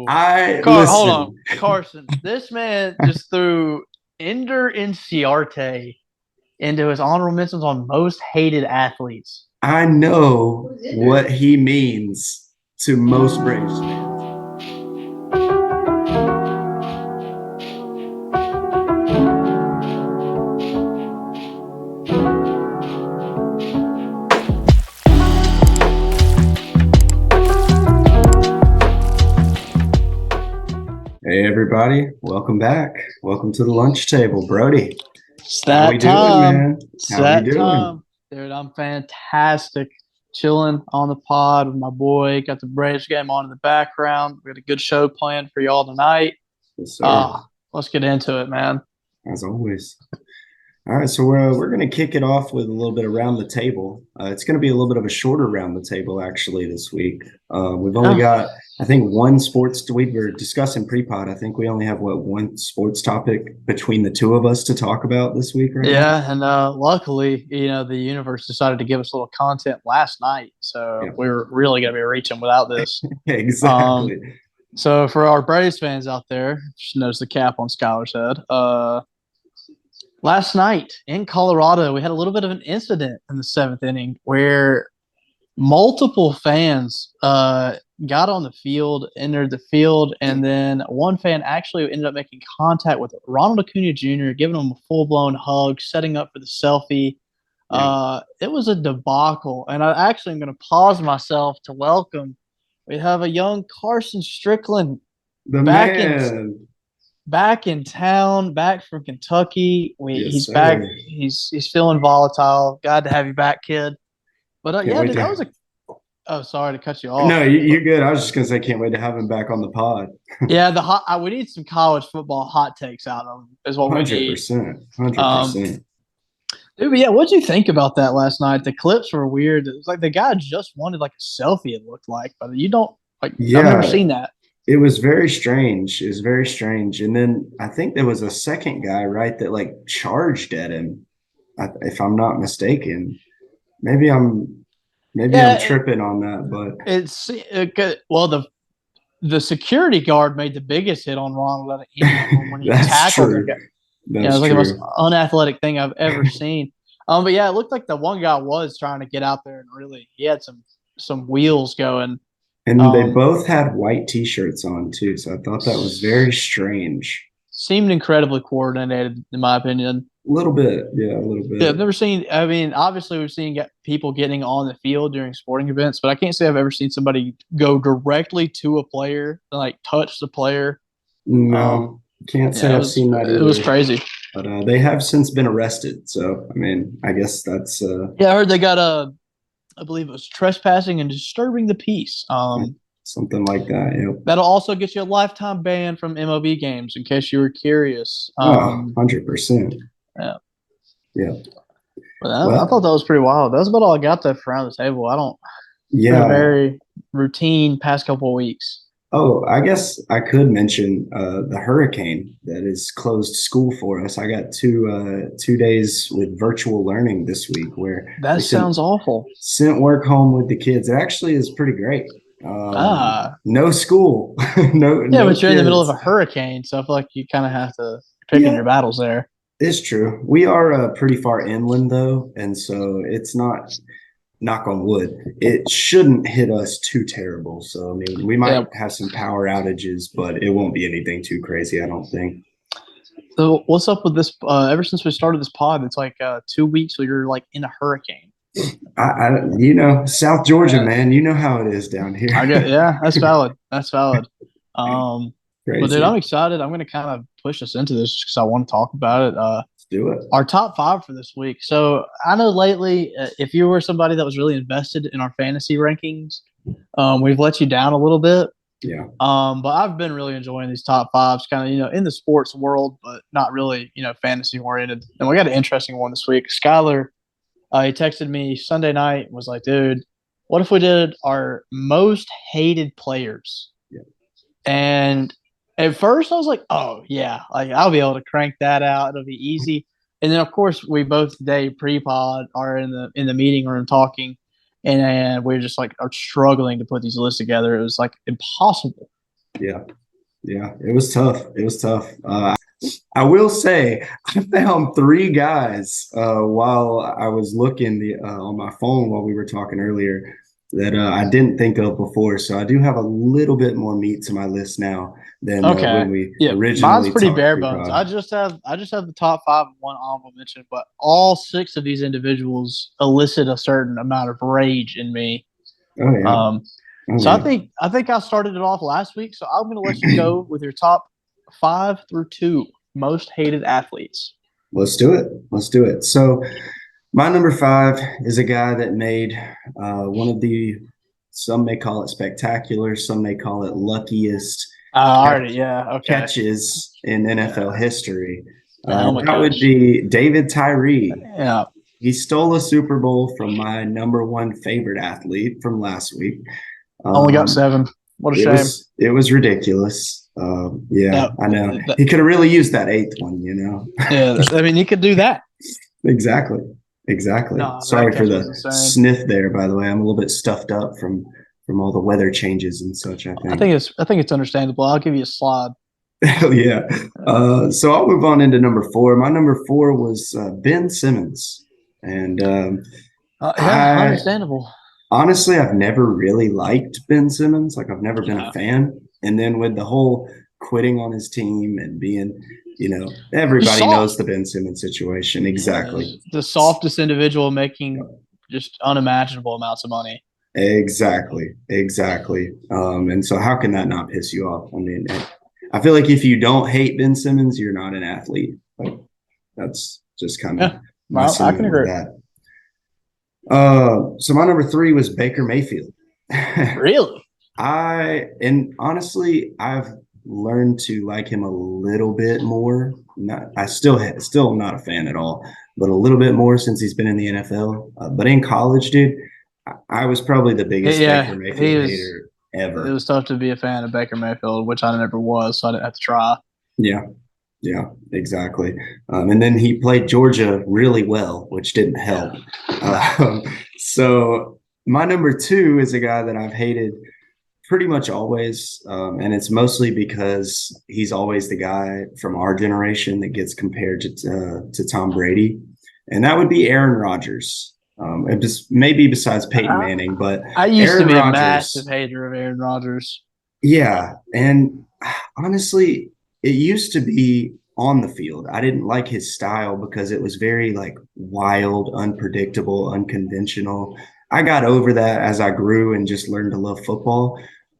Hold on, listen. Carson. This man just threw Ender Inciarte into his honorable mentions on most hated athletes. I know what he means to most Braves fans. Hey everybody, welcome back. Welcome to the lunch table, Brody. It's How we that doing, time. man? It's How we that doing? time. Dude, I'm fantastic. Chilling on the pod with my boy. Got the Braves game on in the background. We got a good show planned for y'all tonight. Yes, sir. Let's get into it, man. As always. All right, so we're going to kick it off with a little bit around the table. It's going to be a little bit of a shorter round the table actually this week. We've only Yeah. got, I think, one sports. We were discussing pre-pod. I think we only have one sports topic between the two of us to talk about this week right now. Yeah, and luckily, the universe decided to give us a little content last night, so Yeah, we were really going to be reaching without this. Um, exactly. so for our Braves fans out there, just notice the cap on Skylar's head. Last night in Colorado, we had a little bit of an incident in the seventh inning where multiple fans got on the field, entered the field, and then one fan actually ended up making contact with Ronald Acuna Jr., giving him a full blown hug, setting up for the selfie. Yeah. It was a debacle, and I actually am going to pause myself to welcome. We have a young Carson Strickland The back in man. back in town, back from Kentucky. Yes, He's back. sir. He's feeling volatile. Glad to have you back, kid. But Can't yeah, wait dude, that to. was a. Oh, sorry to cut you No, off. you're good. I was just gonna say, can't wait to have him back on the pod. Yeah, we need some college football hot takes out of him is what we Hundred need. percent, hundred Um, percent. dude, but yeah, what'd you think about that last night? The clips were weird. It was like the guy just wanted like a selfie. It looked like, but you don't like. I've never Yeah, seen that. it was very strange. It was very strange. And then I think there was a second guy, right, that like charged at him. If I'm not mistaken, maybe I'm maybe I'm Yeah, tripping on that, but well the security guard made the biggest hit on Ronald out of anyone when he that's tackled the true. guy. Yeah, it That's was like the most true. unathletic thing I've ever seen. But yeah, it looked like the one guy was trying to get out there and really he had some wheels going. And they Um, both had white t-shirts on too, so I thought that was very strange. seemed incredibly coordinated in my opinion. A little bit, yeah, a little Yeah, I've bit. never seen. I mean, obviously we've seen people getting on the field during sporting events, but I can't say I've ever seen somebody go directly to a player, like touch the player. Um, No, can't yeah, say I've seen that it was either. crazy. But they have since been arrested. So, I mean, I guess that's Yeah, I heard they got I believe it was trespassing and disturbing the peace. something like that. Yep. That'll also get you a lifetime ban from MLB games, in case you were curious. Oh, 100%. Yeah, Yeah. but I thought Well, that was pretty wild. That's about all I got there for around the table. I don't. It's been a yeah. very routine past couple of weeks. Oh, I guess I could mention the hurricane that has closed school for us. I got 2 days with virtual learning this week where That they sounds awful. sent work home with the kids. It actually is pretty great. Ah, No school, no yeah, no but you're in the middle of a kids. hurricane, so I feel like you kind of have to pick in Yeah, your battles there. it's true. We are pretty far inland though, and so it's not, knock on wood, it shouldn't hit us too terrible. So I mean, we Yeah. might have some power outages, but it won't be anything too crazy, I don't think. So what's up with this? Ever since we started this pod, it's like 2 weeks where you're like in a hurricane. South Georgia, Yeah, man, you know how it is down I here. get. Yeah, that's valid. That's valid. But dude, I'm Crazy. excited. I'm going to kind of push us into this because I want to talk about it. Let's do it. Our top five for this week. So I know lately, if you were somebody that was really invested in our fantasy rankings, we've let you down a little bit. Yeah. But I've been really enjoying these top fives, kind of in the sports world, but not really fantasy oriented. And we got an interesting one this week. Skyler, he texted me Sunday night and was like, "Dude, what if we did our most hated players?" Yeah. And at first I was like, "Oh yeah, like I'll be able to crank that out. It'll be easy." And then of course we both today pre-pod are in the meeting room talking, and we're just like are struggling to put these lists together. It was like impossible. Yeah. Yeah. It was tough. It was tough. I will say I found three guys while I was looking on my phone while we were talking earlier that I didn't think of before. So I do have a little bit more meat to my list now than Okay. when we Yeah, mine's originally pretty talked bare pre bones. pod. I just have the top five and one honorable mention, but all six of these individuals elicit a certain amount of rage in me. Oh yeah. Um, Oh so yeah. I think I started it off last week. So I'm going to let you go with your top 5 through 2 most hated athletes. Let's do it. Let's do it. So my number five is a guy that made one of the, some may call it spectacular, some may call it luckiest Already, yeah, okay, catches in NFL yeah, history. the helmet That would catch. be David Tyree. Yeah, He stole a Super Bowl from my number one favorite athlete from last week. only got Um, 7. What a shame. it was ridiculous. Yeah, Yeah, I know. He could have really used that eighth one, you know. yeah. I mean, you could do that. Exactly. Exactly. No, that Sorry for catch was the insane. sniff there, by the way. I'm a little bit stuffed up from all the weather changes and such, I think. I think it's understandable. I'll give you a slide. Hell yeah. So I'll move on into number four. My number four was Ben Simmons. And Yeah, I understandable. honestly, I've never really liked Ben Simmons. Like, I've never been a Yeah. fan. And then with the whole quitting on his team and being, Just everybody knows soft. the Ben Simmons situation. Yeah, Exactly. the softest individual making just unimaginable amounts of money. Exactly. Exactly. And so how can that not piss you off? I mean, I feel like if you don't hate Ben Simmons, you're not an athlete. Like, that's just kind of Yeah, my well, I can sentiment with agree. that. So my number three was Baker Mayfield. Really? And honestly, I've learned to like him a little bit more. I still not a fan at all, but a little bit more since he's been in the NFL. But in college, dude, I was probably the biggest Baker Yeah, he Mayfield is. hater It ever. was tough to be a fan of Baker Mayfield, which I never was, so I didn't have to try. Yeah, yeah, exactly. And then he played Georgia really well, which didn't Yeah. help. No. Um, so my number two is a guy that I've hated pretty much always, and it's mostly because he's always the guy from our generation that gets compared to Tom Brady, and that would be Aaron Rodgers. And just maybe besides Peyton I, Manning, but I used to Aaron be a massive Rodgers, hater of Aaron Rodgers. yeah. And honestly, it used to be on the field. I didn't like his style because it was very like wild, unpredictable, unconventional. I got over that as I grew and just learned to love football.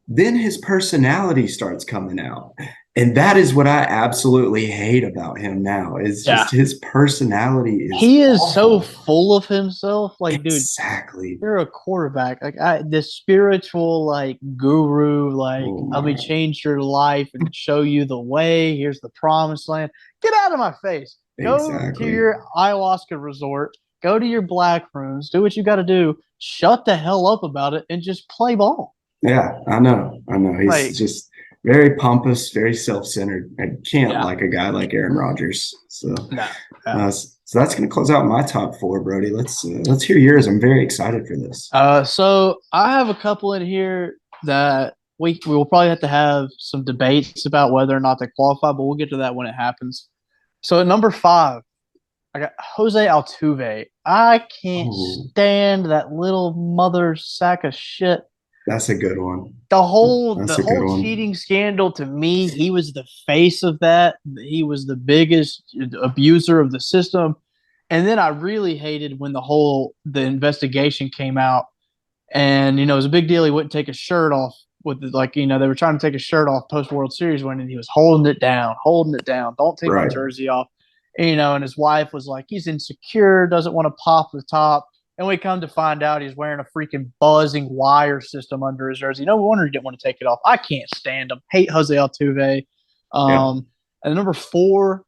Then his personality starts coming out. And that is what I absolutely hate about him now. Is Yeah. just his personality is He is so awful. full of himself. Like, dude, Exactly. you're a quarterback. Like the spiritual like guru, like Oh let me my. change your life and show you the way. Here's the promised land. Get out of my face. Go to Exactly. your ayahuasca resort. Go to your black rooms. Do what you got to do. Shut the hell up about it and just play ball. Yeah, I know. I know. He's Like, just very pompous, very self-centered. I can't yeah, like a guy like Aaron Rodgers. So, no, yeah. so that's going to close out my top four, Brody. Let's hear yours. I'm very excited for this. So I have a couple in here that we will probably have to have some debates about whether or not they qualify, but we'll get to that when it happens. So at number 5, I got Jose Altuve. I can't Oh, stand that little mother sack of shit. that's a good one. The That's a good whole one. cheating scandal to me, he was the face of that. He was the biggest abuser of the system. And then I really hated when the investigation came out and it was a big deal. He wouldn't take his shirt off they were trying to take his shirt off post World Series when he was holding it down. Don't take my Right. jersey off. And his wife was like, he's insecure, doesn't want to pop the top. And we come to find out he's wearing a freaking buzzing wire system under his jersey. No wonder he didn't want to take it off. I can't stand him. Hate Jose Altuve. Yeah. And number 4,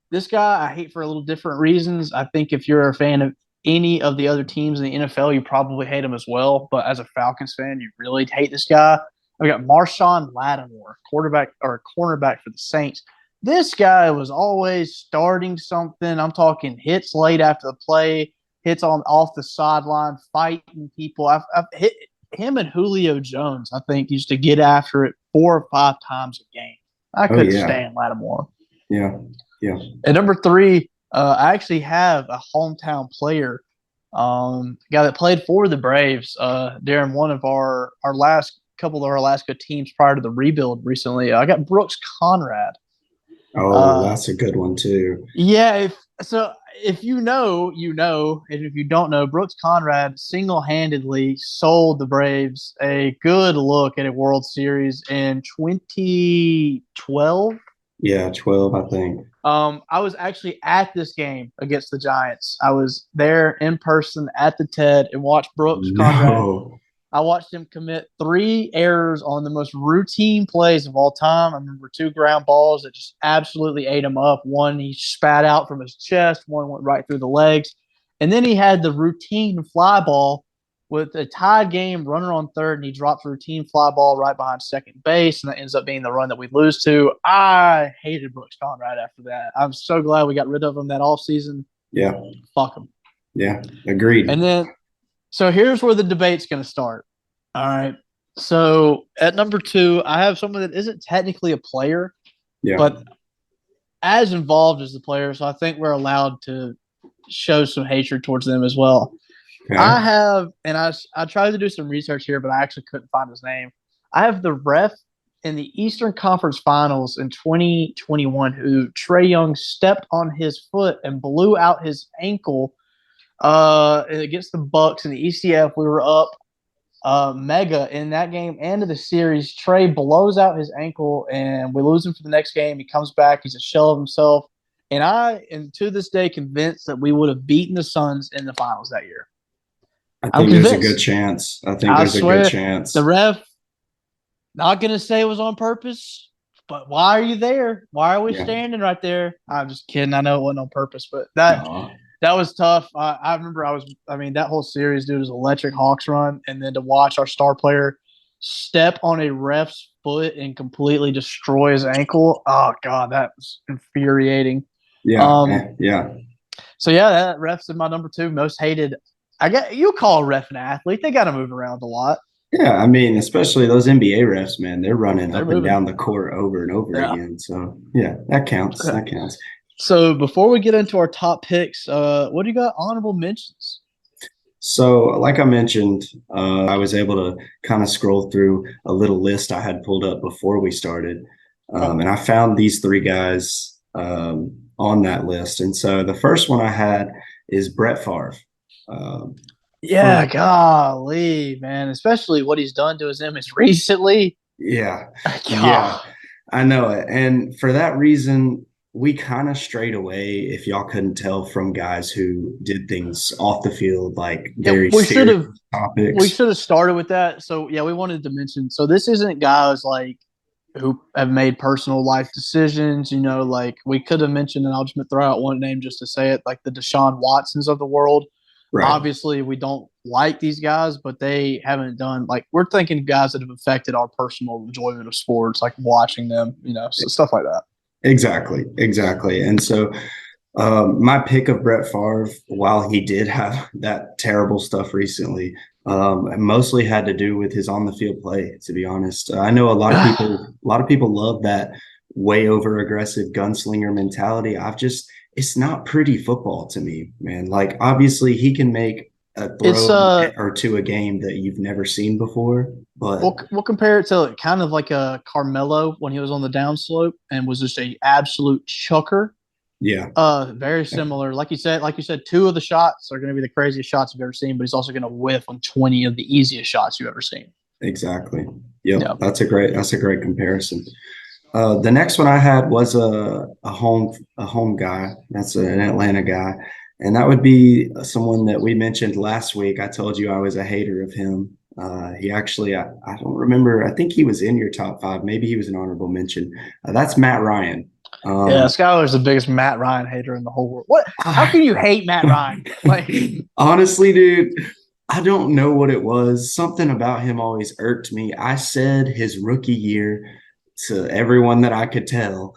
this guy I hate for a little different reasons. I think if you're a fan of any of the other teams in the NFL, you probably hate him as well. But as a Falcons fan, you really hate this guy. We got Marshawn Lattimore, quarterback or cornerback for the Saints. This guy was always starting something. I'm talking hits late after the play, hits on off the sideline, fighting people. I've hit him and Julio Jones. I think used to get after it 4 or 5 times a game. I Oh couldn't yeah. stand Lattimore. Yeah. Yeah. At number three, I actually have a hometown player, a guy that played for the Braves during one of our last couple of our last good teams prior to the rebuild recently. I got Brooks Conrad. Oh, Uh, that's a good one too. yeah, if you know, you know, and if you don't know, Brooks Conrad single-handedly sold the Braves a good look at a World Series in 2012. Yeah, 12, I think. I was actually at this game against the Giants. I was there in person at the TED and watched Brooks Conrad. No. I watched him commit 3 errors on the most routine plays of all time. I remember 2 ground balls that just absolutely ate him up. One he spat out from his chest, one went right through the legs. And then he had the routine fly ball with a tied game, runner on third, and he drops a routine fly ball right behind second base, and that ends up being the run that we lose to. I hated Brooks Conrad after that. I'm so glad we got rid of him that offseason. Yeah. Fuck him. Yeah. Agreed. And then, so here's where the debate's going to start. All right. So at number two, I have someone that isn't technically a player, Yeah. but as involved as the player. So I think we're allowed to show some hatred towards them as well. I Okay. have, and I tried to do some research here, but I actually couldn't find his name. I have the ref in the Eastern Conference Finals in 2021 who Trae Young stepped on his foot and blew out his ankle against the Bucks in the ECF. We were up mega in that game and of the series. Trae blows out his ankle and we lose him for the next game. He comes back. He's a shell of himself. And I am to this day convinced that we would have beaten the Suns in the finals that year. I I'm think there's a good convinced. chance. I think I there's a good swear, the chance. ref, not going to say it was on purpose, but why are you there? Why are we Yeah. standing right there? I'm just kidding. I know it wasn't on purpose, but that was tough. I remember that whole series, dude, was electric Hawks run. And then to watch our star player step on a ref's foot and completely destroy his ankle. Oh, God, that was infuriating. Yeah. Um, Yeah. so, yeah, that ref's in my number two, most hated. I get you call a ref an athlete. They got to move around a lot. Yeah. I mean, especially those NBA refs, man, they're running They're up and moving. down the court over and over Yeah. again. So, yeah, that counts. Okay. That counts. So before we get into our top picks, what do you got honorable mentions? So, like I mentioned, I was able to kind of scroll through a little list I had pulled up before we started. Okay. And I found these three guys on that list. And so the first one I had is Brett Favre. Um, Yeah, for golly, man, especially what he's done to his image recently. Yeah, yeah, God. I know it. And for that reason, we kind of strayed away, if y'all couldn't tell, from guys who did things off the field, like Yeah, very we should serious have we topics. should have started with that. So yeah, we wanted to mention. So this isn't guys like who have made personal life decisions. Like we could have mentioned, and I'll just throw out one name just to say it, like the Deshaun Watsons of the world. Right. Obviously, we don't like these guys, but they haven't done like we're thinking guys that have affected our personal enjoyment of sports, like watching them, so stuff like that. Exactly. Exactly. And so my pick of Brett Favre, while he did have that terrible stuff recently, mostly had to do with his on the field play. To be honest, I know a lot of people love that way over aggressive gunslinger mentality. It's not pretty football to me, man. Like obviously he can make a It's throw or two a game that you've never seen before, but we'll compare it to kind of like a Carmelo when he was on the downslope and was just a absolute chucker. yeah, Very similar. Like you said, 2 of the shots are going to be the craziest shots you've ever seen, but he's also going to whiff on 20 of the easiest shots you've ever seen. exactly. Yep, Yeah. that's a great comparison. The next one I had was a home guy. That's an Atlanta guy, and that would be someone that we mentioned last week. I told you I was a hater of him. He actually, I don't remember. I think he was in your top five. Maybe he was an honorable mention. That's Matt Ryan. Yeah, Um, Skylar's the biggest Matt Ryan hater in the whole world. What? How I, can you hate Matt Ryan? Like, honestly, dude, I don't know what it was. Something about him always irked me. I said his rookie year to everyone that I could tell,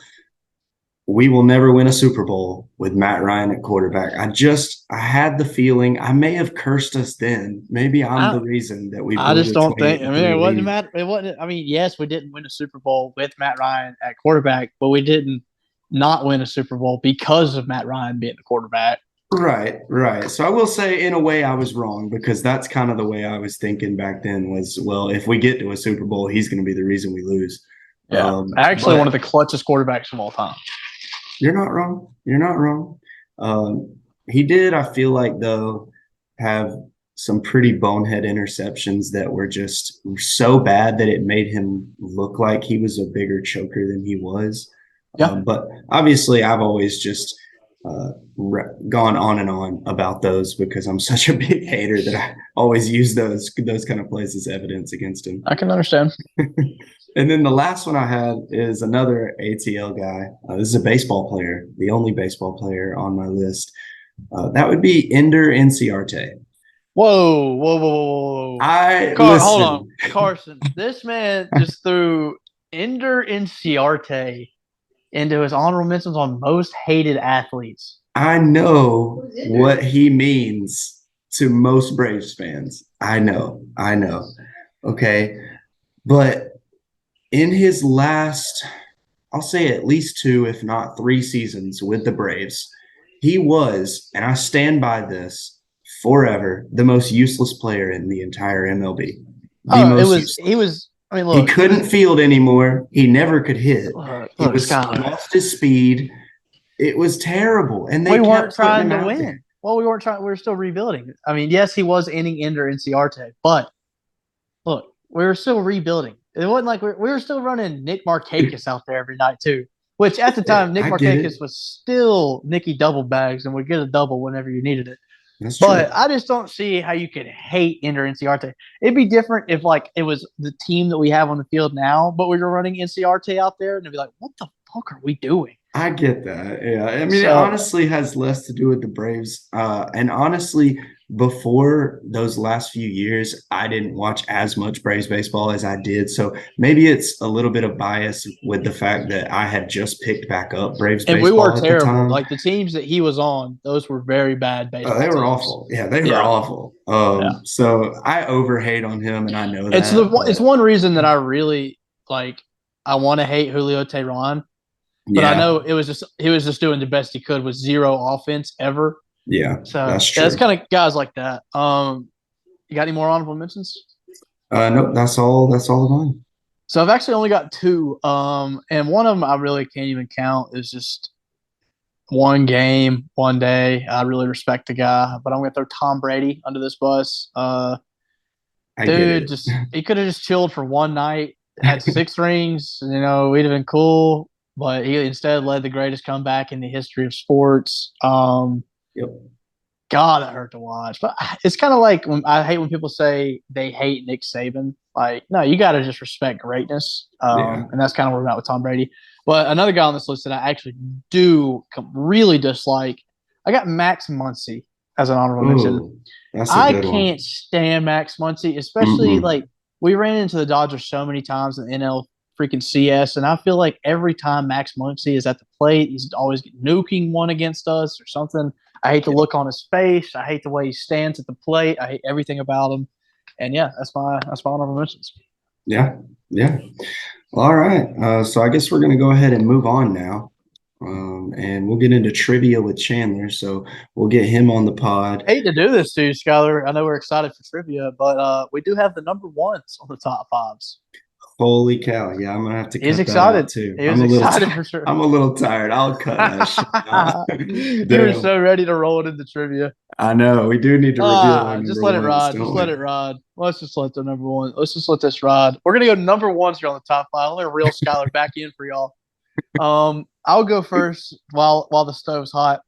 we will never win a Super Bowl with Matt Ryan at quarterback. I had the feeling I may have cursed us then. Maybe I'm I the reason that we I blew just the don't think. 28-3 It wasn't lead. matter. It wasn't. I mean, yes, we didn't win a Super Bowl with Matt Ryan at quarterback, but we didn't not win a Super Bowl because of Matt Ryan being the quarterback. Right, right. So I will say, in a way, I was wrong because that's kind of the way I was thinking back then. Was well, if we get to a Super Bowl, he's going to be the reason we lose. Yeah, actually, one of But the clutchest quarterbacks of all time. you're not wrong. You're not wrong. He did, I feel like, though, have some pretty bonehead interceptions that were just so bad that it made him look like he was a bigger choker than he was. Yeah, But obviously, I've always just gone on and on about those because I'm such a big hater that I always use those kind of plays as evidence against him. I can understand. And then the last one I had is another ATL guy. This is a baseball player, the only baseball player on my list. That would be Ender Inciarte. Whoa, whoa, whoa, whoa, whoa! I Hold on, listen. Carson. This man just threw Ender Inciarte into his honorable mentions on most hated athletes. I know what he means to most Braves fans. I know. I know. Okay. But in his last, I'll say at least two, if not three seasons with the Braves, he was, and I stand by this forever, the most useless player in the entire MLB. The Oh, it most was. He useless. was. I mean, He look, he couldn't was. field anymore. He never could hit. He Look, was Skyler. lost his speed. It was terrible, and they We weren't kept putting trying him to out win. there. Well, we weren't trying. We were still rebuilding. I mean, yes, he was inning ender Inciarte, but look, we were still rebuilding. It wasn't like we were still running Nick Markakis out there every night too. Which at the Yeah, time, Nick I get it. Markakis was still Nicky double bags and would get a double whenever you needed it. That's But true. I just don't see how you could hate Ender Inciarte. It'd be different if like it was the team that we have on the field now, but we were running Inciarte out there, and they'd be like, "What the fuck are we doing?" I get that. Yeah. I mean, it So honestly has less to do with the Braves. And honestly, before those last few years, I didn't watch as much Braves baseball as I did. So maybe it's a little bit of bias with the fact that I had just picked back up Braves and we were baseball at the terrible. time. Like the teams that he was on, those were very bad baseball They were teams. awful. Yeah, they were Yeah, awful. yeah. So I overhate on him, and I know It's that. it's But one reason that I really like. I want to hate Julio Tehran, but I yeah, know it was just he was just doing the best he could with zero offense ever. yeah, So that's yeah, it's true. kind of guys like that. You got any more honorable mentions? Nope, that's all. That's all of mine. So I've actually only got two. And one of them I really can't even count. Is just one game, one day. I really respect the guy, but I'm gonna throw Tom Brady under this bus. I get Dude, it. just he could have just chilled for one night, had six rings. We'd have been cool. But he instead led the greatest comeback in the history of sports. Yep. God, that hurt to watch. But it's kind of like when I hate when people say they hate Nick Saban. Like, no, you got to just respect greatness. Yeah. And that's kind of where we're at with Tom Brady. But another guy on this list that I actually do really dislike, I got Max Muncy as an honorable mention. Ooh, that's a I good one. can't stand Max Muncy, especially Mm-mm. like we ran into the Dodgers so many times in NL freaking CS, and I feel like every time Max Muncy is at the plate, he's always nuking one against us or something. I hate the look on his face. I hate the way he stands at the plate. I hate everything about him. And yeah, that's my honorable mentions. Yeah. Yeah. All right. So I guess we're going to go ahead and move on now. And we'll get into trivia with Chandler. So we'll get him on the pod. Hate to do this to you, Skyler. I know we're excited for trivia, but we do have the number ones on the top fives. Holy cow. Yeah, I'm gonna have to He's cut that out excited. too. He was excited for sure. I'm a little tired. I'll cut that shit out. You were Damn. so ready to roll it into trivia. I know. We do need to reveal our Just number let it ones, ride. don't Just let we? it ride. Let's just let the number one. Let's just let this ride. We're gonna go number ones here on the top five. Only a real scholar back in for y'all. I'll go first while the stove's hot.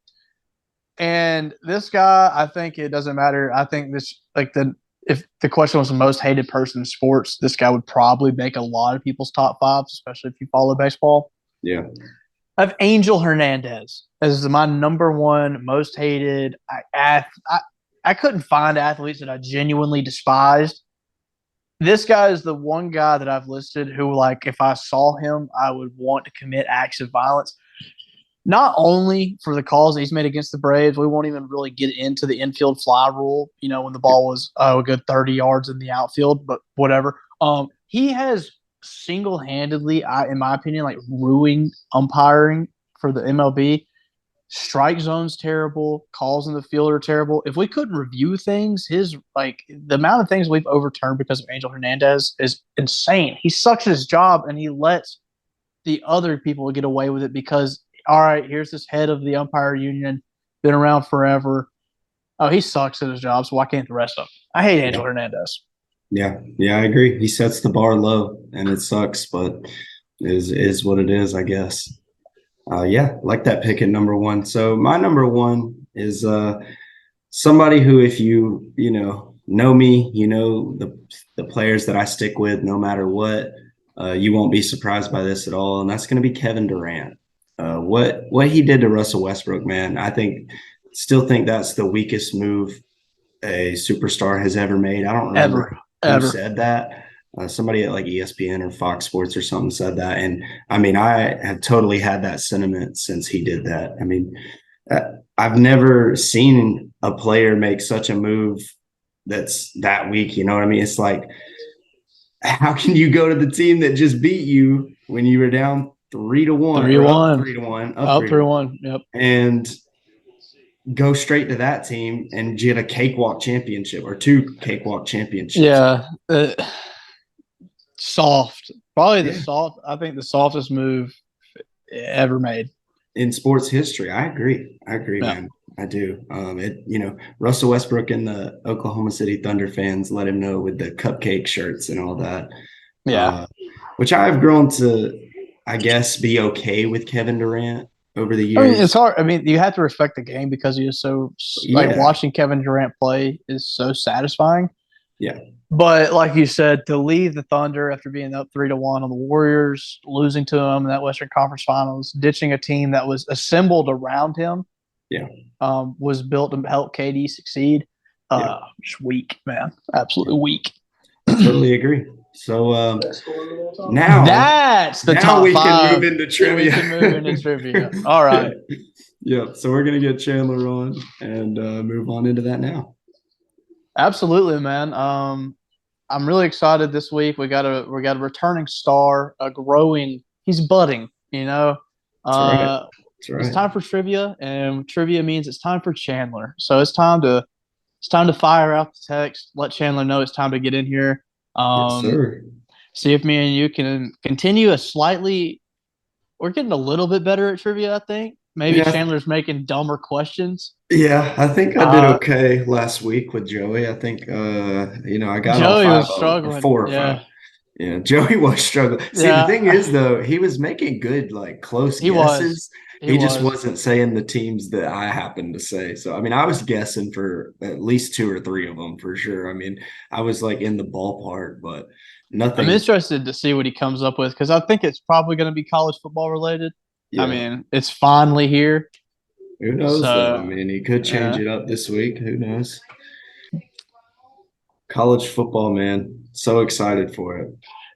And this guy, I think it doesn't matter. I think this like the if the question was the most hated person in sports, this guy would probably make a lot of people's top fives, especially if you follow baseball. Yeah. I have Angel Hernandez as my number one most hated. I couldn't find athletes that I genuinely despised. This guy is the one guy that I've listed who, like, if I saw him, I would want to commit acts of violence. not only for the calls that he's made against the Braves, we won't even really get into the infield fly rule, when the ball was a good 30 yards in the outfield, but whatever. He has single-handedly, in my opinion, like ruined umpiring for the MLB. Strike zone's terrible. Calls in the field are terrible. If we couldn't review things, the amount of things we've overturned because of Angel Hernandez is insane. He sucks at his job and he lets the other people get away with it because, all right, here's this head of the umpire union, been around forever. Oh, he sucks at his job, so why can't the rest of them? I hate Angel Yeah. Hernandez. Yeah, yeah, I agree. He sets the bar low, and it sucks, but is what it is, I guess. Yeah, like that pick at number one. So my number one is somebody who, if you know me, you know the players that I stick with, no matter what. You won't be surprised by this at all, and that's going to be Kevin Durant. What he did to Russell Westbrook, man, still think that's the weakest move a superstar has ever made. I don't remember who Ever. said that. Somebody at like ESPN or Fox Sports or something said that, and I mean, I have totally had that sentiment since he did that. I mean, I've never seen a player make such a move that's that weak. You know what I mean? It's like, how can you go to the team that just beat you when you were down 3-1 3 or up 1. 3-1, Up 3 1. Yep. and go straight to that team and get a cakewalk championship or two cakewalk championships? Yeah. Soft. Probably Yeah. I think the softest move ever made. In sports history. I agree, Yeah. man. I do. Russell Westbrook and the Oklahoma City Thunder fans let him know with the cupcake shirts and all that. Yeah. Which I've grown to, I guess, be okay with Kevin Durant over the I mean, years. it's hard. I mean, you have to respect the game because he is so Yeah. watching Kevin Durant play is so satisfying. Yeah. But like you said, to leave the Thunder after being up 3 1 on the Warriors, losing to them in that Western Conference Finals, ditching a team that was assembled around him, Yeah. was built to help KD succeed. Just weak, man, absolutely weak. Totally agree. So now that's the now top we five. can move into trivia. We can move into trivia. All right. Yeah. So we're gonna get Chandler on and move on into that now. Absolutely, man. I'm really excited this week. We got a returning star, a growing. He's budding. That's right. It's time for trivia, and trivia means it's time for Chandler. So it's time to fire out the text. Let Chandler know it's time to get in here. Yes, sir. See if me and you can continue we're getting a little bit better at trivia, I think. Maybe Yeah. Chandler's making dumber questions. Yeah, I think I did okay last week with Joey. I think I got Joey all was 5 or struggling. 4 or 5. Yeah, Joey was struggling. See, Yeah. the thing is though, he was making good, like, close guesses. He just wasn't saying the teams that I happened to say. So I mean, I was guessing for at least 2 or 3 of them for sure. I mean, I was like in the ballpark, but nothing. I'm interested to see what he comes up with because I think it's probably going to be college football related. Yeah. I mean, it's finally here. Who knows though? I mean, he could change it up this week. Who knows? College football, man. So excited for it.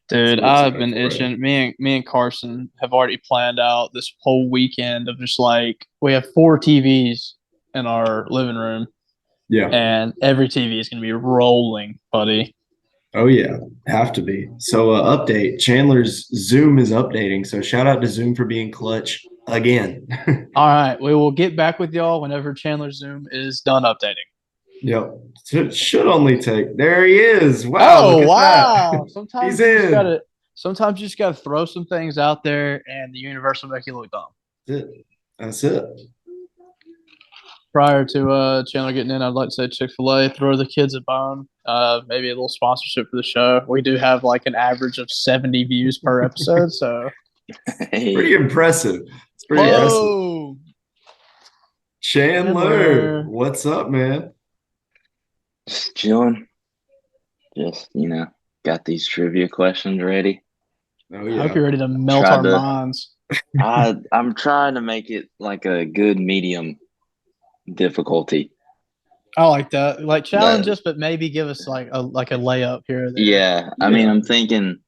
Dude, I've been itching. Me and Carson have already planned out this whole weekend of just like we have 4 TVs in our living room. Yeah. And every TV is going to be rolling, buddy. Oh, yeah. Have to be. So, update. Chandler's Zoom is updating. So, shout out to Zoom for being clutch again. All right. We will get back with y'all whenever Chandler's Zoom is done updating. Yep. It should only take. There he is. Wow. Oh, wow. That. Sometimes sometimes you just got to throw some things out there and the universe will make you look dumb. That's it. Prior to Chandler getting in, I'd like to say Chick-fil-A, throw the kids a bone. Maybe a little sponsorship for the show. We do have like an average of 70 views per episode, so pretty impressive. It's pretty impressive. Chandler, what's up, man? Just chilling. Just, got these trivia questions ready. Oh, yeah. I hope you're ready to melt our minds. I'm trying to make it like a good medium difficulty. I like that. Like challenge us, but maybe give us like a layup here or there. Yeah. I mean, I'm thinking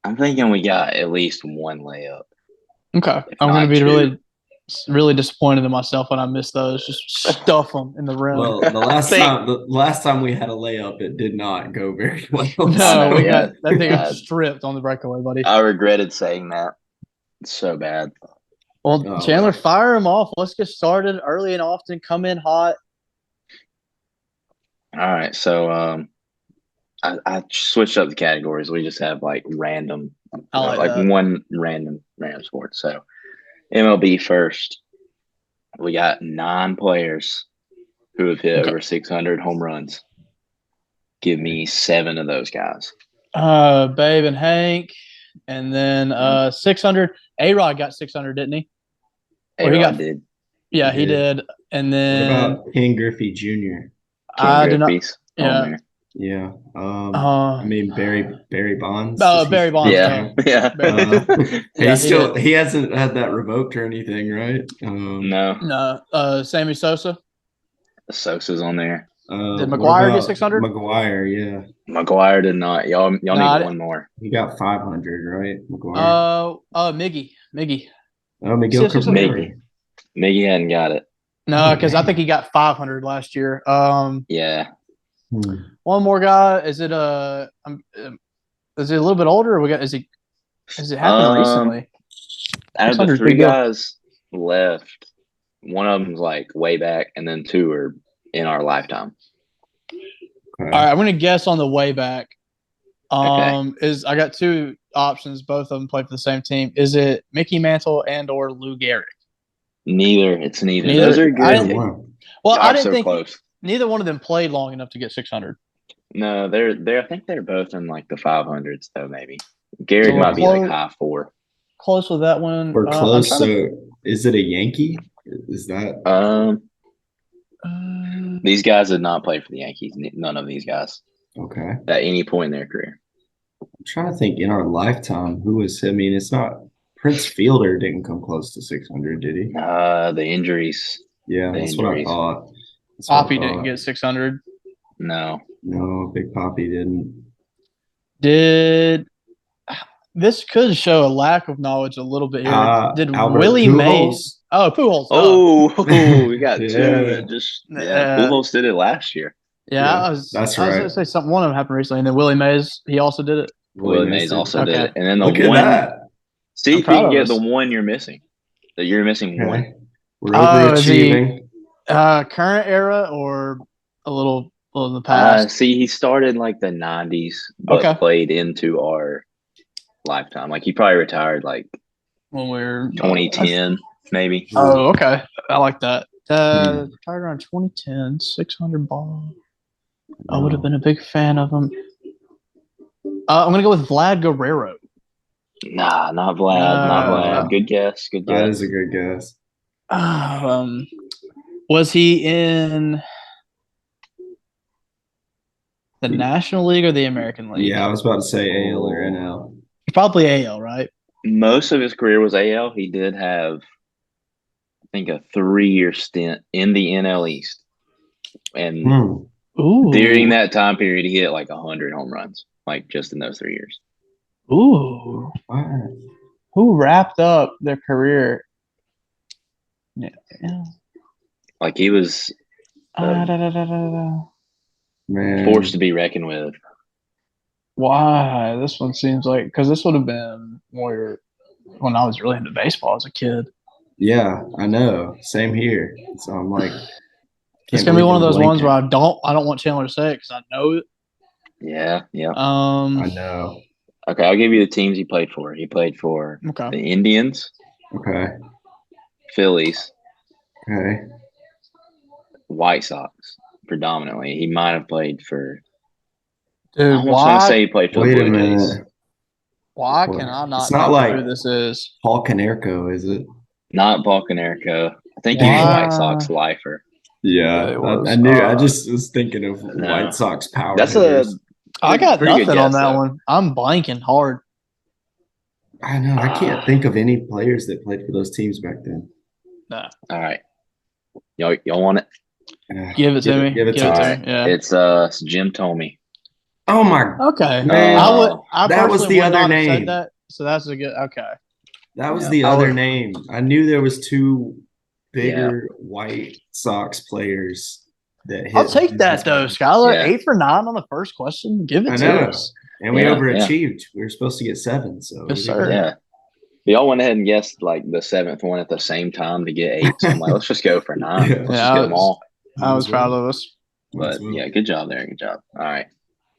we got at least one layup. Okay. if I'm going to not be two. really disappointed in myself when I miss those. Just stuff them in the rim. Well, the Think- last time we had a layup, it did not go very well. I No, know, we yeah. got that thing got Uh, stripped on the breakaway, buddy. I regretted saying that. It's so bad. Well, Oh, Chandler, well. fire him off. Let's get started early and often. Come in hot. All right, so I switched up the categories. We just have like random, I like like that. one random sport. So MLB first. We got 9 players who have hit Okay. over 600 home runs. Give me 7 of those guys. Babe and Hank, and then 600. A-Rod got 600, didn't he? Or he A-Rod got- did. Yeah, He he did. did. And What then about Ken Griffey Jr.? I Ken did not. Griffey's on Yeah. there. Yeah. Uh, I mean Barry Bonds. Does he Barry Bonds. Yeah, yeah. Yeah, he hasn't had that revoked or anything, right? No, No. Sammy Sosa. Sosa's on there. Did what McGuire get about 600? McGuire, yeah. McGuire did not. Y'all Nah, need one more. He got 500, right? McGuire. Miggy. Oh, Miguel Miggy. Cabrera. Miggy hadn't got it. No, Oh, because I man. think he got 500 last year. Yeah. One more guy. Is it is he a little bit older? Or is it happened recently? Out of the 600 is 3 pretty good. guys left, one of them's like way back, and then 2 are in our lifetime. All right, I'm gonna guess on the way back. Okay. I got 2 options. Both of them play for the same team. Is it Mickey Mantle and or Lou Gehrig? Neither. It's neither. Neither. Those are Either good. one. Well, Y'all I are didn't so think close. neither one of them played long enough to get 600. No, they're. I think they're both in like the 500s though. Maybe Gehrig So might be like close- high 4. Close with that one. We're I'm close. trying So is it a Yankee? Is that These guys did not play for the Yankees. None of these guys okay? at any point in their career. I'm trying to think in our lifetime who was. I mean, it's not Prince Fielder didn't come close to 600, did he? The injuries. Yeah, The that's what I injuries. thought. That's what I Poppy didn't thought. get 600. No. No, Big Poppy didn't. This could show a lack of knowledge a little bit here. Did Albert Willie Pujols? Mays? Oh, Pujols. Oh, we got 2 Yeah. that just Pujols did it last year. Yeah, that's I was right. going to say something. One of them happened recently, and then Willie Mays, he also did it. Willie Mays also did Okay. it, and then the Look at one. that. See I'm if you proud can of get us. the one you're missing. That you're missing one. Okay. We're Oh, is he- overachieving. Current era or a little in the past? See, he started like the 90s, but Okay. played into our lifetime. Like he probably retired like When we were 2010, maybe. Oh, okay. I like that. Hmm. Retired around 2010, 600 ball. I would have been a big fan of him. I'm going to go with Vlad Guerrero. Nah, not Vlad. Not Vlad. Good guess. Good That guess. is a good guess. Was he in the National League or the American League? Yeah, I was about to say AL or NL. Probably AL, right? Most of his career was AL. He did have, I think, a 3-year stint in the NL East, and Ooh. during that time period, he hit like 100 home runs, like just in those 3 years. Ooh. Wow. Who wrapped up their career? Yeah. Like he was Man. forced to be reckoned with. Why? This one seems like because this would have been more when I was really into baseball as a kid. Yeah, I know. Same here. So I'm like, It's gonna be one of those ones where I don't want Chandler to say it because I know it. Yeah. I know. Okay, I'll give you the teams he played for. He played for Okay. the Indians, Okay. Phillies, Okay. White Sox, predominantly. He might have played for. I Dude, almost want to say he played for Wait the a Blue Jays. minute. why can I not It's not think like who this is? Paul Canerco, is it? Not Balcanerico. I think he was a Why? White Sox lifer. Yeah, It was, I knew. I just was thinking of No. White Sox power. That's hitters. I got pretty good nothing on guess, that though. one. I'm blanking hard. I know. I can't think of any players that played for those teams back then. Nah. All right. Y'all want it? Give it to me. Give it to All us. right. Yeah. It's Jim Tomey. Oh my! Okay. Man, I that was personally the would other not have name. said that. So that's a good. Okay. That was Yeah. the other name. I knew there was two Yeah. bigger White Sox players that I'll hit. take that though, Skylar. Yeah. 8 for 9 on the first question. Give it I to know. us. And we Yeah, overachieved. We were supposed to get 7, so Yes, we sir. did Yeah. Y'all went ahead and guessed like the 7th one at the same time to get 8. So I'm like, let's just go for 9. Yeah. Let's Yeah, just get them all. I was proud of us. But yeah, good job there. Good job. All right.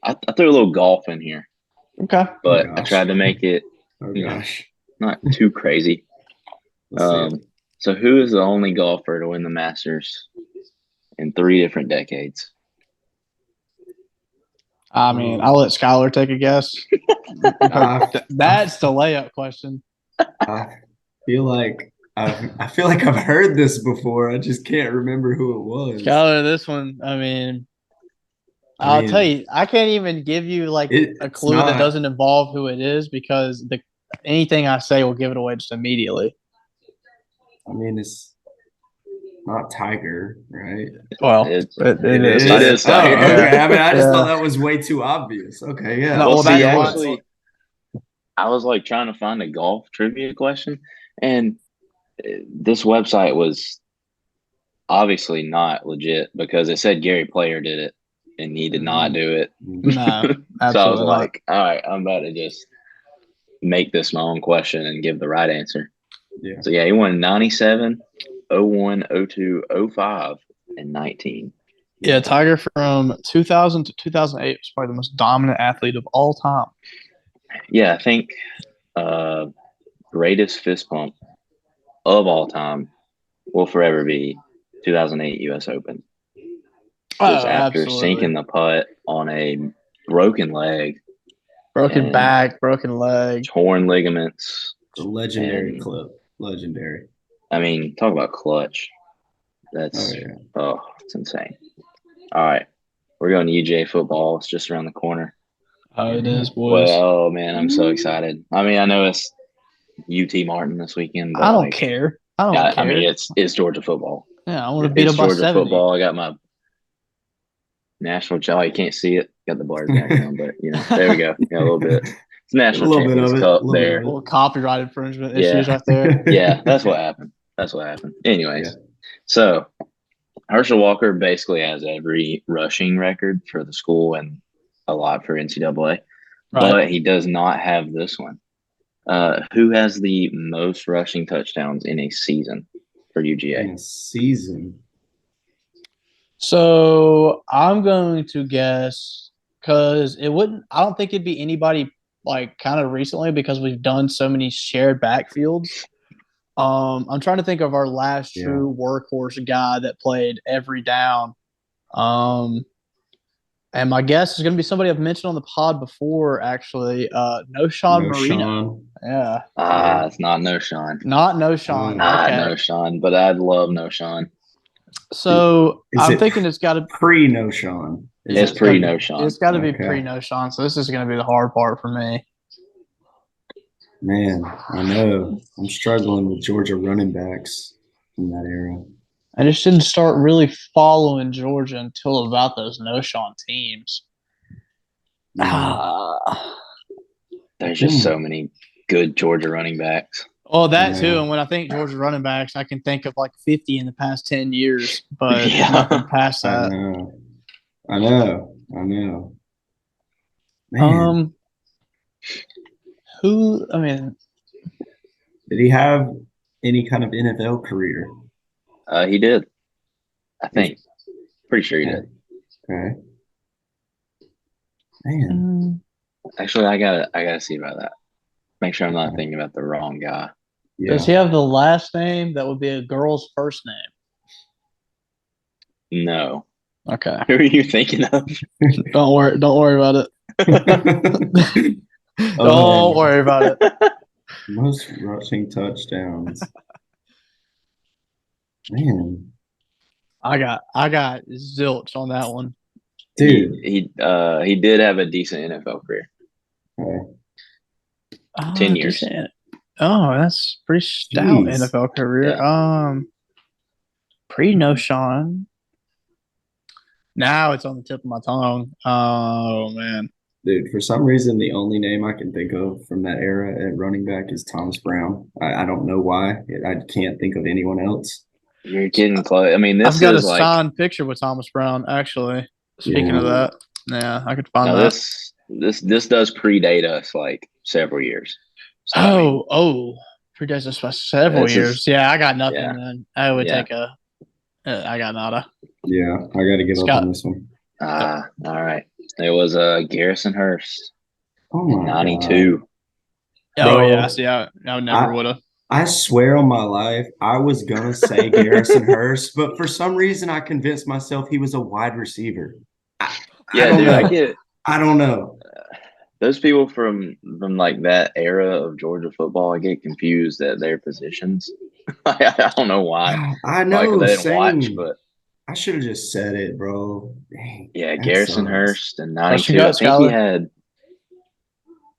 I threw a little golf in here, Okay. but I gosh. tried to make it, Oh you know, gosh. not too crazy. Let's see it. So who is the only golfer to win the Masters in 3 different decades? I mean, I'll let Skylar take a guess. That's the layup question. I feel like I've heard this before. I just can't remember who it was. Skylar, this one, I mean, I'll tell you, I can't even give you like a clue that doesn't involve who it is because anything I say will give it away just immediately. I mean, it's not Tiger, right? Well, it is. It is Tiger. Oh, okay. I mean, I just thought that was way too obvious. Okay, yeah. No, Well, see, that's actually, I was like trying to find a golf trivia question, and this website was obviously not legit because it said Gary Player did it, and he did not do it. No, so I was not. like, all right, I'm about to just make this my own question and give the right answer. Yeah. So yeah, he won 97, 01, 02, 05, and 19. Yeah, Tiger from 2000 to 2008 was probably the most dominant athlete of all time. Yeah, I think greatest fist pump of all time will forever be 2008 U.S. Open. Just after sinking the putt on a broken leg, broken back, broken leg, torn ligaments. The legendary clip. Legendary. I mean, talk about clutch. That's it's insane. All right, we're going to UGA football. It's just around the corner. Oh, it is, boys. Well, oh man, I'm so excited. I mean, I know it's UT Martin this weekend, but I don't care. I don't care. I mean, it's Georgia football. Yeah, I want to beat up by Georgia 70. football. I got my national child. You can't see it. Got the bars background, but there we go. Yeah, a little bit. It's National Champions Cup there. A little copyright infringement issues right there. Yeah, that's what happened. Anyways, so Herschel Walker basically has every rushing record for the school and a lot for NCAA, but he does not have this one. Who has the most rushing touchdowns in a season for UGA? In a season. So I'm going to guess because I don't think it'd be anybody like kind of recently because we've done so many shared backfields. I'm trying to think of our last true workhorse guy that played every down. And my guess is going to be somebody I've mentioned on the pod before, actually. Noshawn Marino. Yeah. It's not Noshawn. Not Noshawn. Not Noshawn, but I'd love Noshawn. So I'm thinking it's got to pre-Noshawn. It's pre-Noshawn. It's got to be pre-Noshawn. So this is going to be the hard part for me. Man, I know. I'm struggling with Georgia running backs in that era. I just didn't start really following Georgia until about those Noshawn teams. There's just so many good Georgia running backs. Oh, that too. And when I think Georgia running backs, I can think of like 50 in the past 10 years, but nothing past that. I know. Man. Did he have any kind of NFL career? He did. I think. Pretty sure he did. Okay. Man. Actually, I gotta see about that. Make sure I'm not thinking about the wrong guy. Yeah. Does he have the last name that would be a girl's first name? No. Okay. Who are you thinking of? Don't worry about it. Don't worry about it. Most rushing touchdowns. Man. I got zilch on that one. Dude. He did have a decent NFL career. Okay. 10 years. Decent. Oh, that's pretty stout NFL career. Yeah. Pre-Noshawn. Now it's on the tip of my tongue. Oh man. Dude, for some reason, the only name I can think of from that era at running back is Thomas Brown. I don't know why. I can't think of anyone else. You're getting close. I mean, I've this got a is like signed picture with Thomas Brown, actually. Speaking of Yeah. that, yeah, I could find no, that. this does predate us like several years. So I mean, predates us by several this is years. Yeah, I got nothing. yeah, Then I would yeah. take a. I got nada. Yeah, I got to give up Scott. on this one. All right. It was Garrison Hurst Oh in my God. '92. Oh Bro, yeah, see, I never would have. I swear on my life, I was gonna say Garrison Hurst, but for some reason I convinced myself he was a wide receiver. I Yeah, don't dude, know. I get I don't know. those people from like that era of Georgia football. I get confused at their positions. I don't know why. I Probably because know, I didn't watch, same. but I should have just said it, bro. Dang, yeah, that Garrison sucks. Hurst in Trust your '92. I gut, think Skyler.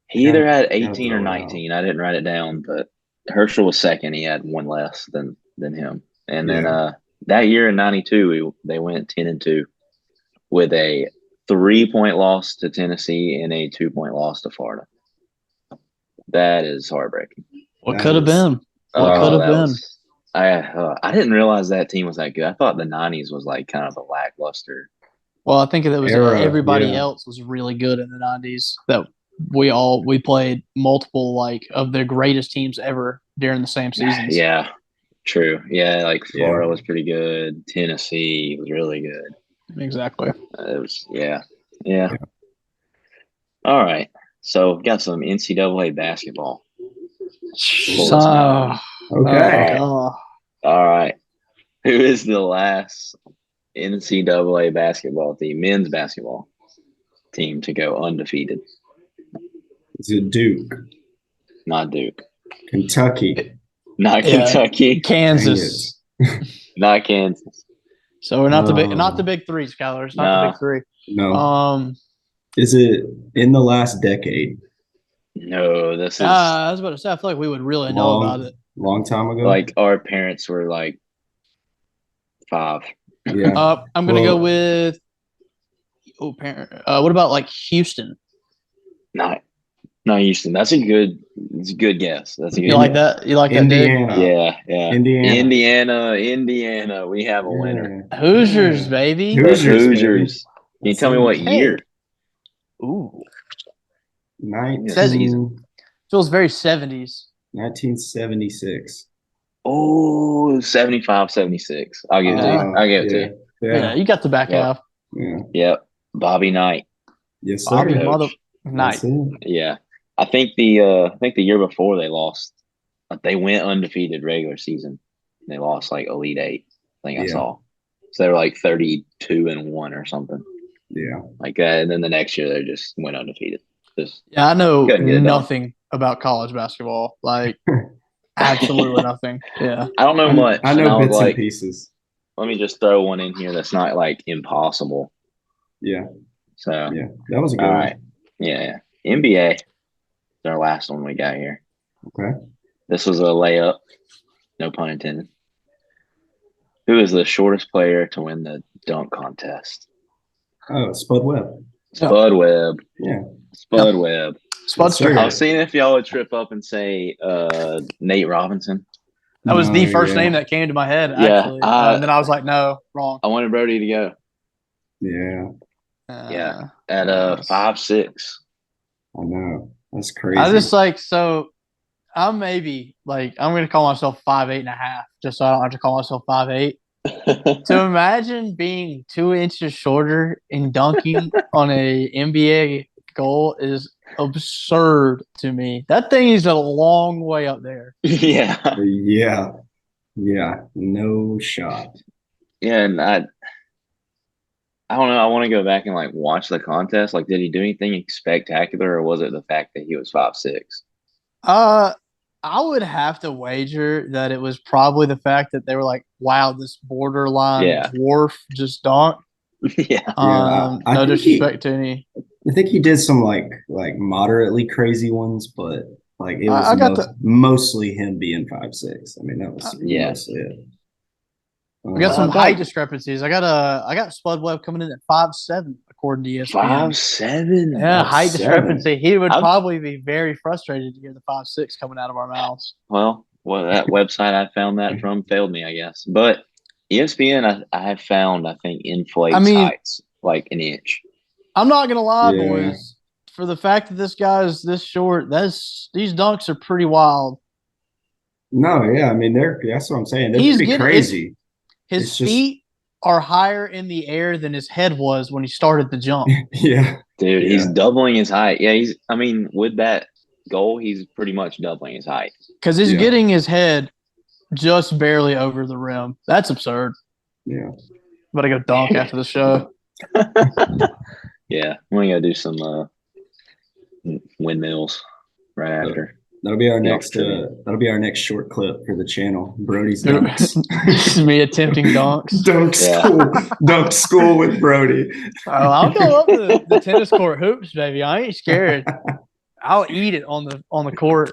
he Gotta, either had gotta 18 or throw it out. 19. I didn't write it down, but Herschel was second. He had one less than him. And then Yeah. that year in '92, they went 10-2 with a 3-point loss to Tennessee and a 2-point loss to Florida. That is heartbreaking. What That could have is been? What could have That been? was I didn't realize that team was that good. I thought the '90s was like kind of a lackluster. Well, I think it was era. everybody Yeah. else was really good in the '90s. That we played multiple like of the greatest teams ever during the same seasons. Yeah, true. Yeah, like Florida Yeah. was pretty good. Tennessee was really good. Exactly. It was yeah. All right. So we got some NCAA basketball. Pull this out. Okay. God. All right. Who is the last NCAA basketball team, men's basketball team, to go undefeated? Is it Duke? Not Duke. Kentucky. Not Yeah. Kentucky. Kansas. Not Kansas. So we're not the No. big three, Skyler. It's not the big three. No. Is it in the last decade? No, this is I was about to say, I feel like we would really know about it. Long time ago. like our parents were like 5. Yeah. I'm gonna go with what about like Houston? Not Houston. That's a good guess. That's a good You like guess. that? You like that, Dig? Indiana. Yeah. Indiana. We have a winner. Hoosiers, baby. The Hoosiers. Hoosiers. Can you tell me what year? Ooh. 19, Feels very 70s. 1976. Oh, 75, 76. I'll give it to you. I'll give it to you. Yeah, you got the back half. Yeah. Yep. Bobby Knight. Yes, sir. Bobby Coach. Knight. Yeah. I think the year before they lost, they went undefeated regular season. They lost like Elite Eight. I think I saw. So they were like 32-1 or something. Yeah. Like that. And then the next year they just went undefeated. Yeah, I know couldn't get it done. nothing about college basketball. Like absolutely nothing. Yeah. I don't know much. I know was bits like, and pieces. let me just throw one in here that's not like impossible. Yeah. So yeah, that was a good all one. right. Yeah. NBA. Our last one we got here. Okay. This was a layup. No pun intended. Who is the shortest player to win the dunk contest? Oh, Spud Webb. Spud Webb. Yeah. Spud Webb. Spudster. I was seeing if y'all would trip up and say Nate Robinson. That was the first name that came to my head, actually. And then I was like, no, wrong. I wanted Brody to go. Yeah. At 5'6". I know. That's crazy. I just I'm maybe I'm gonna call myself 5'8.5", just so I don't have to call myself 5'8". To imagine being 2 inches shorter and dunking on a NBA goal is absurd to me. That thing is a long way up there. Yeah. Yeah. No shot. Yeah, and I don't know. I want to go back and watch the contest. Did he do anything spectacular, or was it the fact that he was 5'6"? I would have to wager that it was probably the fact that they were like, "Wow, this borderline dwarf just dunked." No disrespect to any. I think he did some like moderately crazy ones, but it was mostly him being 5'6". I mean, that was mostly it. We got some height discrepancies. I got Spud Webb coming in at 5'7", according to ESPN. 5'7". Yeah, height 5'7". discrepancy. He would I'm- probably be very frustrated to hear the 5'6" coming out of our mouths. Well, that website I found that from failed me, I guess. But ESPN, I have found, I think, inflates heights like an inch. I'm not gonna lie, Yeah. boys. For the fact that this guy is this short, these dunks are pretty wild. No, yeah, I mean that's what I'm saying. They're pretty crazy. His feet are higher in the air than his head was when he started the jump. Yeah. Dude, Yeah. he's doubling his height. Yeah, with that goal, he's pretty much doubling his height. Because he's getting his head just barely over the rim. That's absurd. Yeah. But I go dunk after the show. Yeah, we're gonna do some windmills right after. That'll be our next short clip for the channel. Brody's dunks. This is me attempting dunks. Dunk school with Brody. Oh, I'll go up the tennis court hoops, baby. I ain't scared. I'll eat it on the court.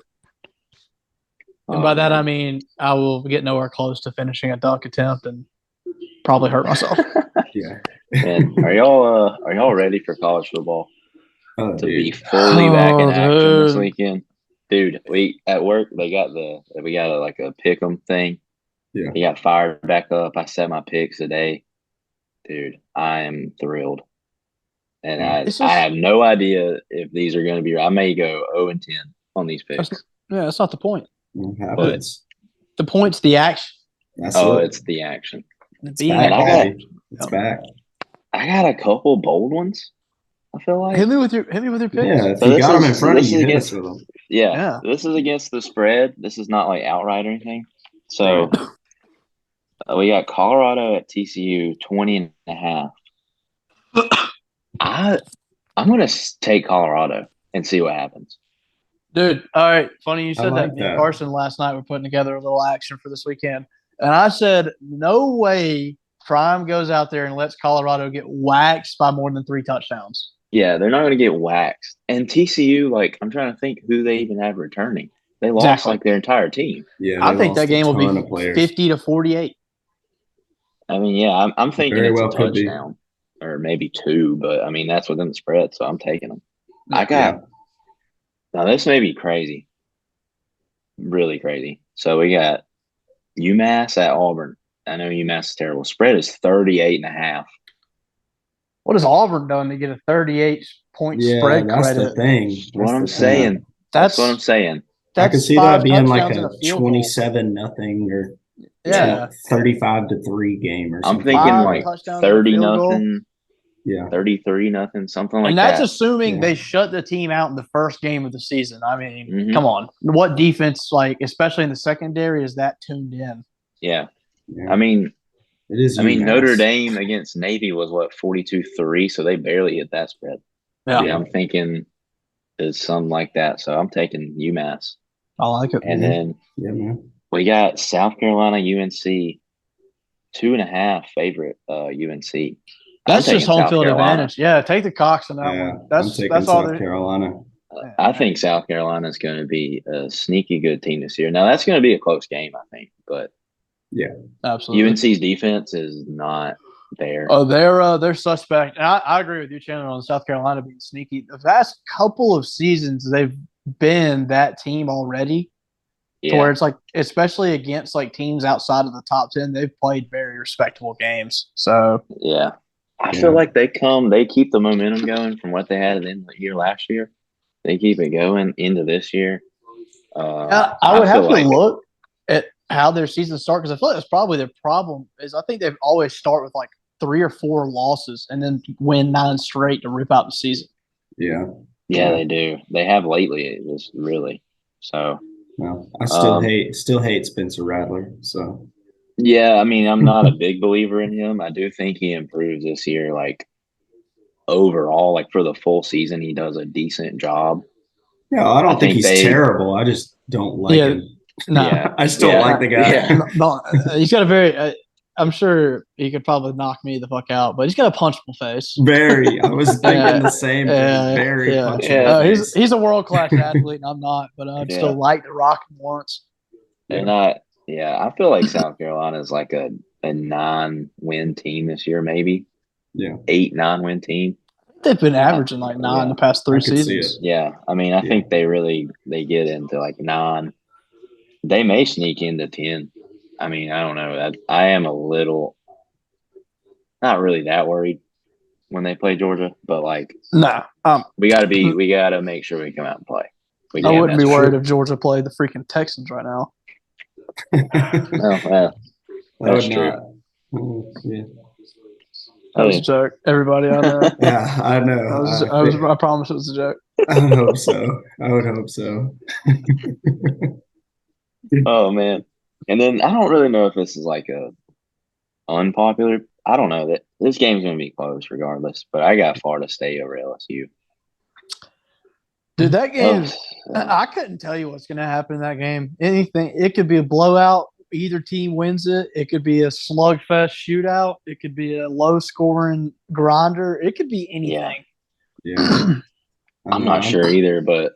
And by that I mean I will get nowhere close to finishing a dunk attempt and probably hurt myself. Yeah. And are y'all ready for college football to be fully back in action this weekend? Dude, we at work we got a pick 'em thing. Yeah. We got fired back up. I set my picks today. Dude, I am thrilled. And I have no idea if these are going to be. I may go 0-10 on these picks. That's not the point. But the point's the action. It's the action. It's back. I got a couple bold ones. I feel like hit me with your picks. Yeah, if you got them in front of you, hit us with them. Yeah, this is against the spread. This is not like outright or anything. So we got Colorado at TCU 20.5. I'm gonna take Colorado and see what happens. Dude, all right. Funny you said like that. Me and Carson last night were putting together a little action for this weekend. And I said, no way Prime goes out there and lets Colorado get waxed by more than 3 touchdowns. Yeah, they're not going to get waxed. And TCU, I'm trying to think who they even have returning. They lost their entire team. Yeah, I think that game will be 50-48. I mean, yeah, I'm thinking it's a touchdown or maybe 2, but I mean that's within the spread, so I'm taking them. Now this may be crazy, really crazy. So we got UMass at Auburn. I know UMass is terrible. Spread is 38.5. What has Auburn done to get a 38-point spread that's credit? The thing. What I'm saying. That's what I'm saying. I could see that being like a 27-0 or 35-3 game or something. I'm thinking 30-0. Yeah, 33-0, something like that. And that's assuming they shut the team out in the first game of the season. I mean, come on. What defense, especially in the secondary, is that tuned in? Yeah. I mean, it is. Notre Dame against Navy was 42-3, so they barely hit that spread. Yeah, I'm thinking it's something like that. So I'm taking UMass. I like it. And then we got South Carolina UNC 2.5 favorite UNC. That's just home field advantage. Yeah, take the Cox on that one. That's all. South Carolina. I think South Carolina is going to be a sneaky good team this year. Now that's going to be a close game, I think, but yeah, absolutely. UNC's defense is not there. Oh, they're suspect. And I agree with you, Chandler, on South Carolina being sneaky. The last couple of seasons, they've been that team already. Yeah. Where it's especially against teams outside of the top 10, they've played very respectable games. So yeah. I feel like they keep the momentum going from what they had in the year last year. They keep it going into this year. I would have to look at how their season starts because I feel like that's probably their problem. Is I think they always start with 3 or 4 losses and then win 9 straight to rip out the season. Yeah, they do. They have lately. It was really so. Well, I still hate Spencer Rattler. So. Yeah, I mean, I'm not a big believer in him. I do think he improves this year. Overall, for the full season, he does a decent job. Yeah, I don't think he's terrible. I just don't like him. No, I just don't like the guy. Yeah. No, he's got a very. I'm sure he could probably knock me the fuck out, but he's got a punchable face. Very. I was thinking the same thing. Very punchable face. He's a world-class athlete, and I'm not, but I'd still like to rock him once. And I feel like South Carolina is a 9-win team this year, maybe. Yeah. 8-9 win team. They've been averaging like 9 the past 3 seasons. Yeah, I mean, I think they get into like 9. They may sneak into 10. I mean, I don't know. I am a little not really that worried when they play Georgia, but like, nah, we gotta make sure we come out and play. I wouldn't be worried if Georgia played the freaking Texans right now. Oh, well, that's true. Yeah. That was a joke. Everybody out there. Yeah, I know. I promise it was a joke. I would hope so. I would hope so. Oh man. And then I don't really know if this is like a unpopular. I don't know that this game's gonna be close regardless, but I got Florida State over LSU. Dude, that game, I couldn't tell you what's going to happen in that game. Anything. It could be a blowout. Either team wins it. It could be a slugfest shootout. It could be a low-scoring grinder. It could be anything. Yeah. I'm not sure either, but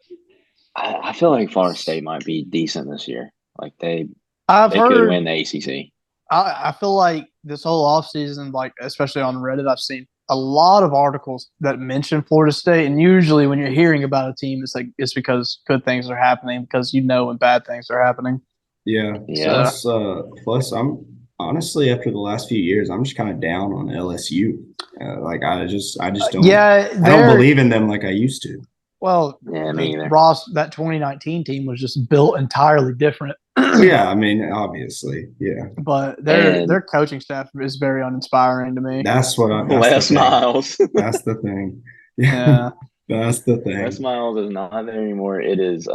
I feel like Florida State might be decent this year. Like they could win the ACC. I feel like this whole offseason, like especially on Reddit, I've seen a lot of articles that mention Florida State, and usually when you're hearing about a team, it's because good things are happening, because when bad things are happening. Yeah. Plus, I'm honestly, after the last few years, I'm just kind of down on LSU. I just don't. I don't believe in them like I used to. Well, me either. Ross, that 2019 team was just built entirely different. Yeah, I mean, obviously, yeah. But their coaching staff is very uninspiring to me. That's what I'm. Les Miles. That's the thing. Yeah, that's the thing. Les Miles is not there anymore. It is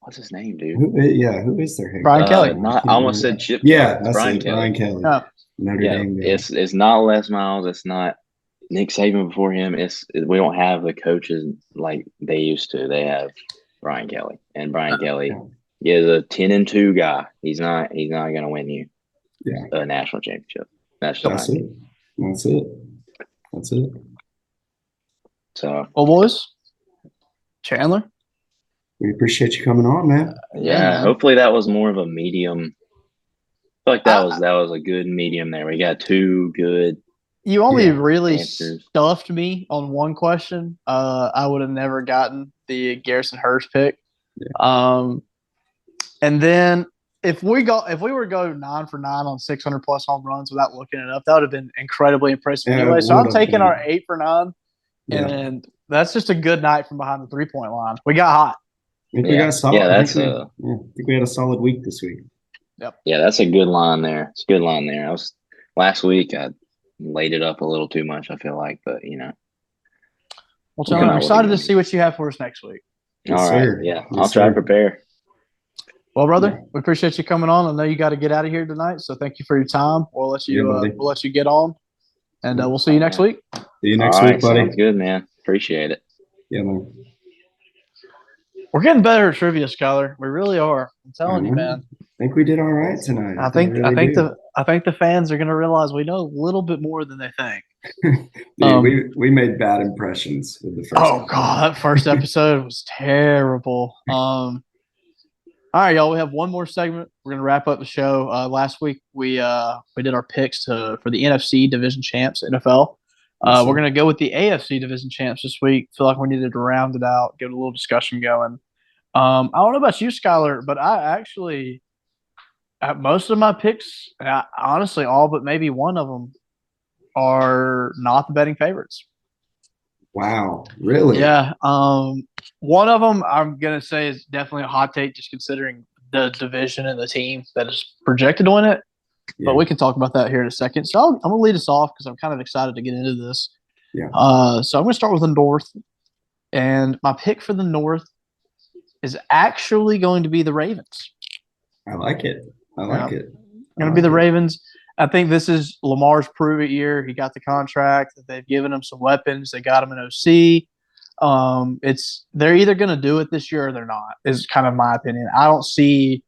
what's his name, dude? Who is their head? Brian Kelly. I almost said Chip. Yeah, that's Brian Kelly. Oh. Notre Dame guy. It's not Les Miles. It's not Nick Saban before him. We don't have the coaches like they used to. They have Brian Kelly, and Brian Kelly is a 10-2 guy. He's not going to win you a national championship. That's it. So, well, boys, Chandler, we appreciate you coming on, man. Yeah, hopefully that was more of a medium. I feel like that was a good medium there. We got 2 good. You only really stuffed me on one question. I would have never gotten the Garrison Hurst pick. Yeah. And then if we were to go 9 for 9 on 600 plus home runs without looking it up, that would have been incredibly impressive anyway. So I'm taking our 8 for 9, and that's just a good night from behind the 3-point line. We got hot. I think we got solid. Yeah, I think we had a solid week this week. Yep. Yeah, that's a good line there. It's a good line there. Last week I laid it up a little too much, I feel like, but Well, Chandler, I'm excited to see what you have for us next week. All right. Yeah, I'll try to prepare. Well, brother, we appreciate you coming on. I know you got to get out of here tonight, so thank you for your time. We'll let you get on, and we'll see you next week. See you next week, buddy. Sounds good, man. Appreciate it. Yeah, man. We're getting better at trivia, Skyler. We really are. I'm telling you, man. I think we did all right tonight. I think the fans are going to realize we know a little bit more than they think. Dude, we made bad impressions with the first. Oh God, that first episode was terrible. All right, y'all. We have one more segment. We're gonna wrap up the show. Last week we did our picks for the NFC division champs, NFL. We're gonna go with the AFC division champs this week. Feel like we needed to round it out, get a little discussion going. I don't know about you, Skyler, but I actually at most of my picks, honestly, all but maybe one of them are not the betting favorites. Wow, really? Yeah. One of them I'm going to say is definitely a hot take, just considering the division and the team that is projected to win it. Yeah. But we can talk about that here in a second. So I'm going to lead us off because I'm kind of excited to get into this. Yeah. So I'm going to start with the North. And my pick for the North is actually going to be the Ravens. I like it. Going to be the Ravens. I think this is Lamar's prove-it year. He got the contract. They've given him some weapons. They got him an OC. They're either going to do it this year or they're not, is kind of my opinion. I don't see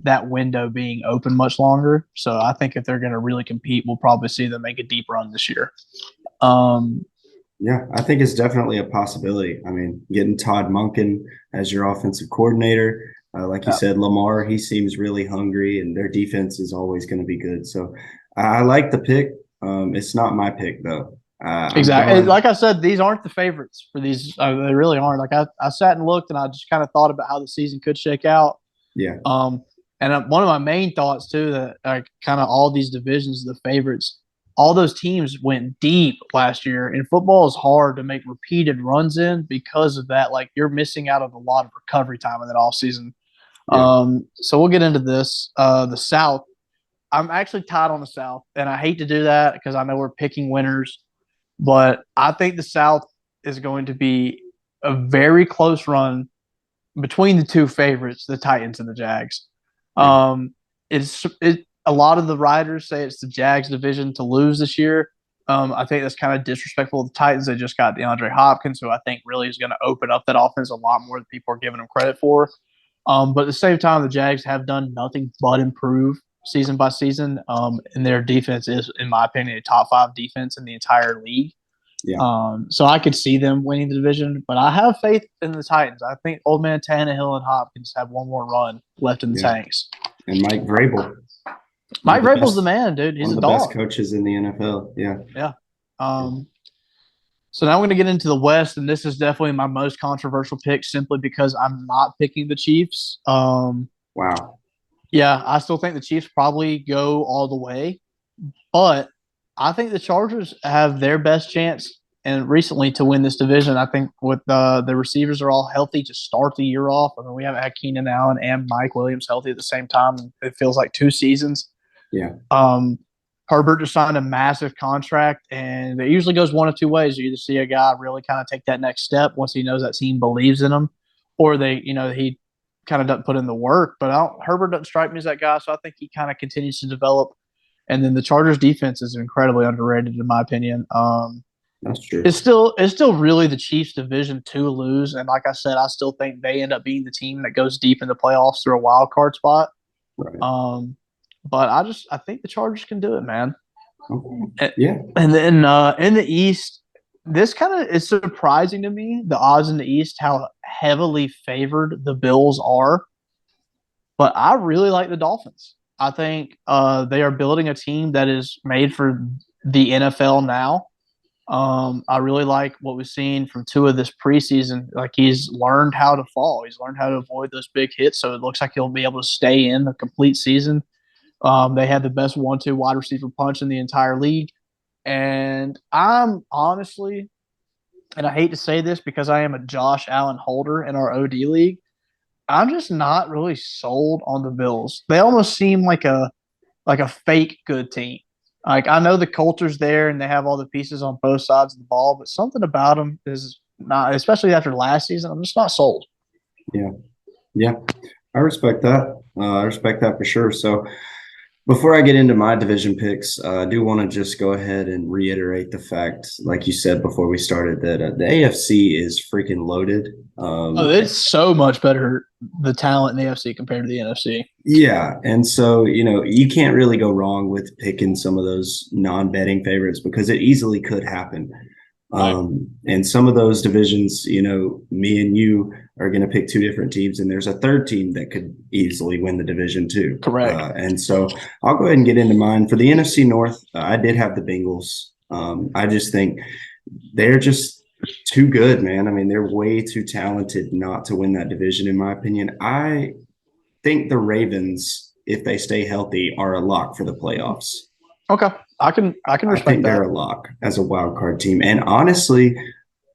that window being open much longer. So I think if they're going to really compete, we'll probably see them make a deep run this year. Yeah, I think it's definitely a possibility. I mean, getting Todd Monken as your offensive coordinator, like you said, Lamar, he seems really hungry, and their defense is always going to be good. So I like the pick. It's not my pick, though. I'm Exactly. going. Like I said, these aren't the favorites for these. They really aren't. Like I sat and looked, and I just kind of thought about how the season could shake out. Yeah, Um, and one of my main thoughts too that like kind of all these divisions, the favorites, all those teams went deep last year. And football is hard to make repeated runs in because of that. Like you're missing out on a lot of recovery time in that off season. yeah, So we'll get into this. The South. I'm actually tied on the South, and I hate to do that because I know we're picking winners, but I think the South is going to be a very close run between the two favorites, the Titans and the Jags. yeah, It's a lot of the writers say it's the Jags division to lose this year. I think that's kind of disrespectful of the Titans. They just got DeAndre Hopkins, who I think really is going to open up that offense a lot more than people are giving them credit for. But at the same time, the Jags have done nothing but improve season by season. And their defense is, in my opinion, a top 5 defense in the entire league. yeah, So I could see them winning the division, but I have faith in the Titans. I think old man Tannehill and Hopkins have one more run left in the yeah. tanks. And Mike Vrabel, Mike one of Vrabel's the man, dude. He's one a of the best dog. coaches in the NFL. Yeah, Yeah. So now we're going to get into the West, and this is definitely my most controversial pick simply because I'm not picking the Chiefs. wow. Yeah, I still think the Chiefs probably go all the way, but I think the Chargers have their best chance and recently to win this division. I think with the receivers are all healthy to start the year off. I mean, we haven't had Keenan Allen and Mike Williams healthy at the same time. It feels like 2 seasons. Yeah, Herbert just signed a massive contract, and it usually goes one of 2 ways. You either see a guy really kind of take that next step once he knows that team believes in him, or he kind of doesn't put in the work. But Herbert doesn't strike me as that guy, so I think he kind of continues to develop. And then the Chargers defense is incredibly underrated in my opinion. that's true. It's still really the Chiefs division to lose. And like I said, I still think they end up being the team that goes deep in the playoffs through a wild card spot. Right. But I think the Chargers can do it, man. Okay. Yeah. And then in the East, this kind of is surprising to me, the odds in the East, how heavily favored the Bills are. But I really like the Dolphins. I think they are building a team that is made for the NFL now. I really like what we've seen from Tua this preseason. Like he's learned how to fall. He's learned how to avoid those big hits. So it looks like he'll be able to stay in the complete season. They had the best 1-2 wide receiver punch in the entire league. And I'm honestly, and I hate to say this because I am a Josh Allen holder in our OD league, I'm just not really sold on the Bills. They almost seem like a fake good team. Like I know the culture's there and they have all the pieces on both sides of the ball, but something about them is not, especially after last season. I'm just not sold. Yeah. Yeah. I respect that. I respect that for sure. So before I get into my division picks, I do want to just go ahead and reiterate the fact, like you said before we started, that the AFC is freaking loaded. It's so much better, the talent in the AFC compared to the NFC. Yeah. And so, you can't really go wrong with picking some of those non-betting favorites because it easily could happen. Right. And some of those divisions, me and you are going to pick 2 different teams, and there's a third team that could easily win the division too. Correct. And so I'll go ahead and get into mine. For the NFC North, I did have the Bengals. I just think they're just too good, man. I mean, they're way too talented not to win that division, in my opinion. I think the Ravens, if they stay healthy, are a lock for the playoffs. Okay. I can respect I think that. they're a lock as a wild card team. And honestly,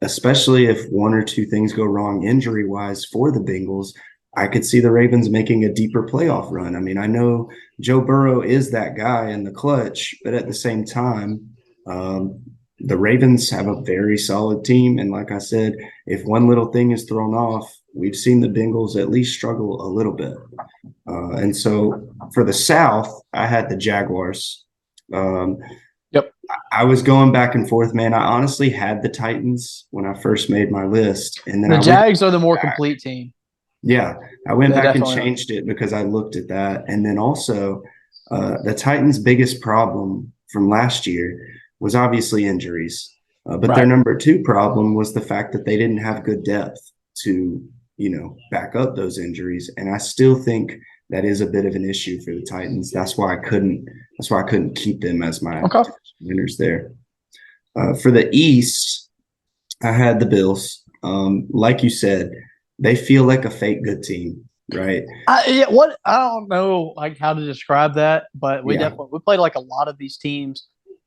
especially if 1 or 2 things go wrong injury wise for the Bengals, I could see the Ravens making a deeper playoff run. I mean, I know Joe Burrow is that guy in the clutch, but at the same time, the Ravens have a very solid team. And like I said, if one little thing is thrown off, we've seen the Bengals at least struggle a little bit. And so for the South, I had the Jaguars. Yep. I was going back and forth, man. I honestly had the Titans when I first made my list, and then the Jags are the more complete team. Yeah, I went They back and definitely are. changed it because I looked at that, and then also the Titans' biggest problem from last year was obviously injuries, but their Right. number 2 problem was the fact that they didn't have good depth to back up those injuries, and I still think that is a bit of an issue for the Titans. That's why I couldn't keep them as my Okay. winners there. For the East, I had the Bills. Like you said, they feel like a fake good team, right? I don't know like how to describe that, but we played like a lot of these teams.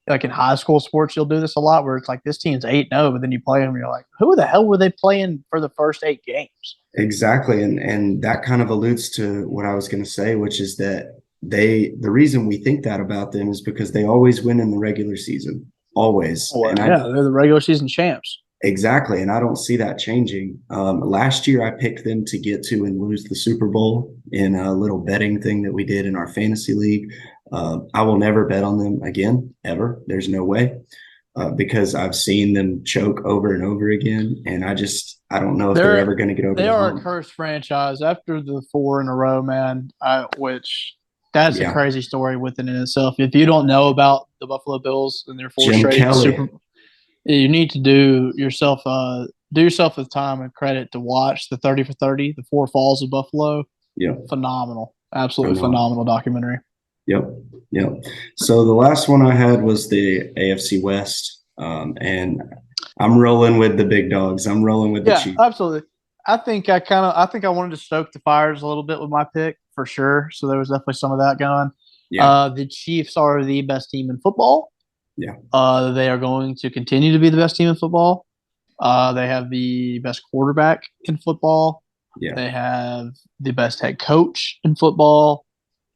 Like in high school sports, you'll do this a lot where it's like this team's 8-0, but then you play them and you're like, who the hell were they playing for the first 8 games? Exactly. And that kind of alludes to what I was going to say, which is that the reason we think that about them is because they always win in the regular season. Always. Well, they're the regular season champs. Exactly. And I don't see that changing. Last year, I picked them to get to and lose the Super Bowl in a little betting thing that we did in our fantasy league. I will never bet on them again, ever. There's no way. Because I've seen them choke over and over again. And I don't know if they're ever going to get over They the are hump. a cursed franchise after the 4 in a row, man, which that's a crazy story within itself. If you don't know about the Buffalo Bills and their 4 straight Super Bowl, you need to do yourself the time and credit to watch the 30 for 30, the 4 Falls of Buffalo. Yeah. Phenomenal. Absolutely phenomenal documentary. Yep. So the last one I had was the AFC West. And I'm rolling with the big dogs. I'm rolling with the Chiefs. Yeah, absolutely. I think I wanted to stoke the fires a little bit with my pick for sure. So there was definitely some of that going. Yeah. The Chiefs are the best team in football. Yeah. They are going to continue to be the best team in football. They have the best quarterback in football. Yeah. They have the best head coach in football.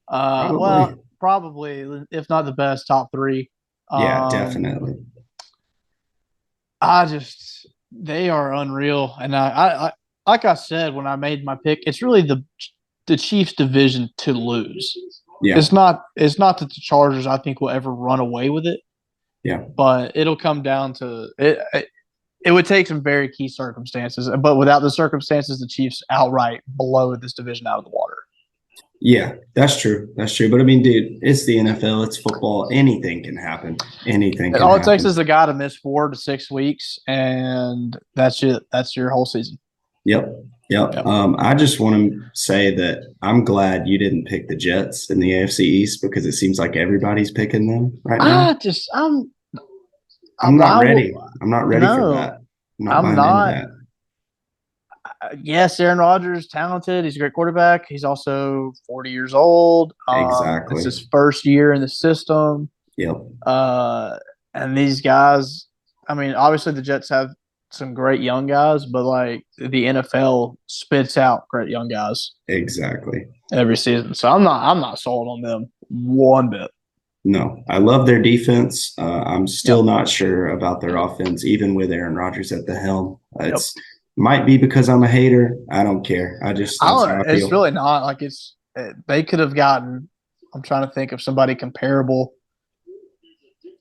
Probably, if not the best, top 3. Yeah, definitely. They are unreal. And I like I said when I made my pick, it's really the Chiefs division to lose. Yeah. It's not that the Chargers, I think, will ever run away with it. Yeah. But it'll come down to it. It would take some very key circumstances, but without the circumstances, the Chiefs outright blow this division out of the water. Yeah, that's true. But I mean, dude, it's the NFL. It's football. Anything can happen. All it takes is a guy to miss 4 to 6 weeks, and that's it. That's your whole season. Yep. I just want to say that I'm glad you didn't pick the Jets in the AFC East because it seems like everybody's picking them right now. I'm not ready. I'm not ready for that. I'm not. Into that. Yes, Aaron Rodgers, talented. He's a great quarterback. He's also 40 years old. Exactly. It's his first year in the system. Yep. And these guys, I mean, obviously the Jets have some great young guys, but like the NFL spits out great young guys. Exactly. Every season. So I'm not sold on them one bit. No, I love their defense. I'm still not sure about their offense, even with Aaron Rodgers at the helm. Might be because I'm a hater. I don't care. It's really not like they could have gotten. I'm trying to think of somebody comparable.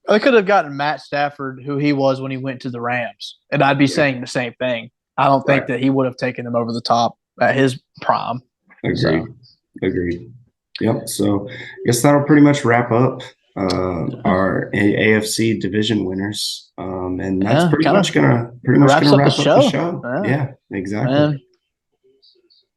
They could have gotten Matt Stafford, who he was when he went to the Rams, and I'd be saying the same thing. I don't think that he would have taken them over the top at his prime. Agreed. Yep. So I guess that'll pretty much wrap up our AFC division winners. And that's pretty much gonna wrap up the show. Yeah, exactly. Man,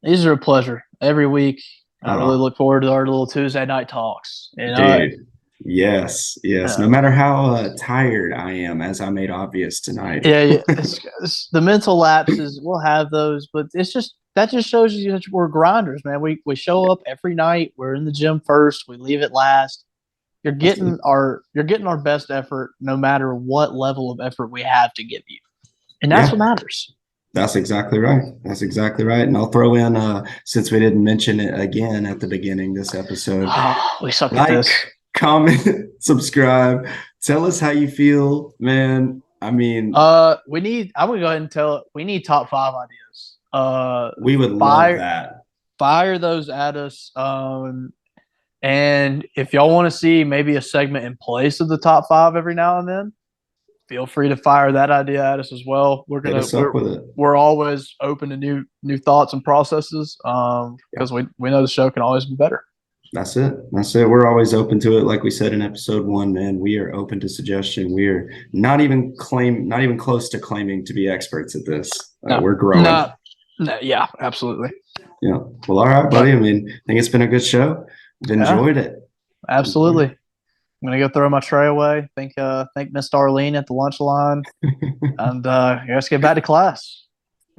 these are a pleasure every week. I really look forward to our little Tuesday night talks. Dude, yes. No matter how tired I am, as I made obvious tonight. Yeah. It's the mental lapses, we'll have those, but that just shows you that we're grinders, man. We show up every night. We're in the gym first. We leave it last. You're getting our best effort, no matter what level of effort we have to give you, and that's what matters. That's exactly right. And I'll throw in, since we didn't mention it again at the beginning this episode, we suck at this. Comment, subscribe, tell us how you feel, man. I mean, I'm gonna go ahead and tell it. We need top 5 ideas. We would love that. Fire those at us. And if y'all want to see maybe a segment in place of the top 5 every now and then, feel free to fire that idea at us as well. We're always open to new thoughts and processes because we know the show can always be better. That's it. We're always open to it. Like we said in episode 1, man, we are open to suggestion. We are not even close to claiming to be experts at this. We're growing. Yeah, absolutely. Yeah. Well, all right, buddy. I mean, I think it's been a good show. I've enjoyed it. Absolutely. I'm gonna go throw my tray away. Thank Miss Darlene at the lunch line, and let's get back to class.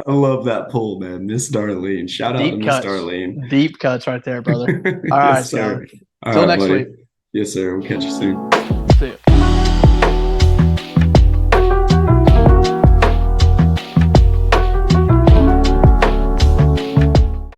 I love that pull, man. Miss Darlene. Shout out to Miss Darlene. Deep cuts right there, brother. All right, Yes, sir. Skyler. All Till right, next buddy. week. Yes, sir. We'll catch you soon.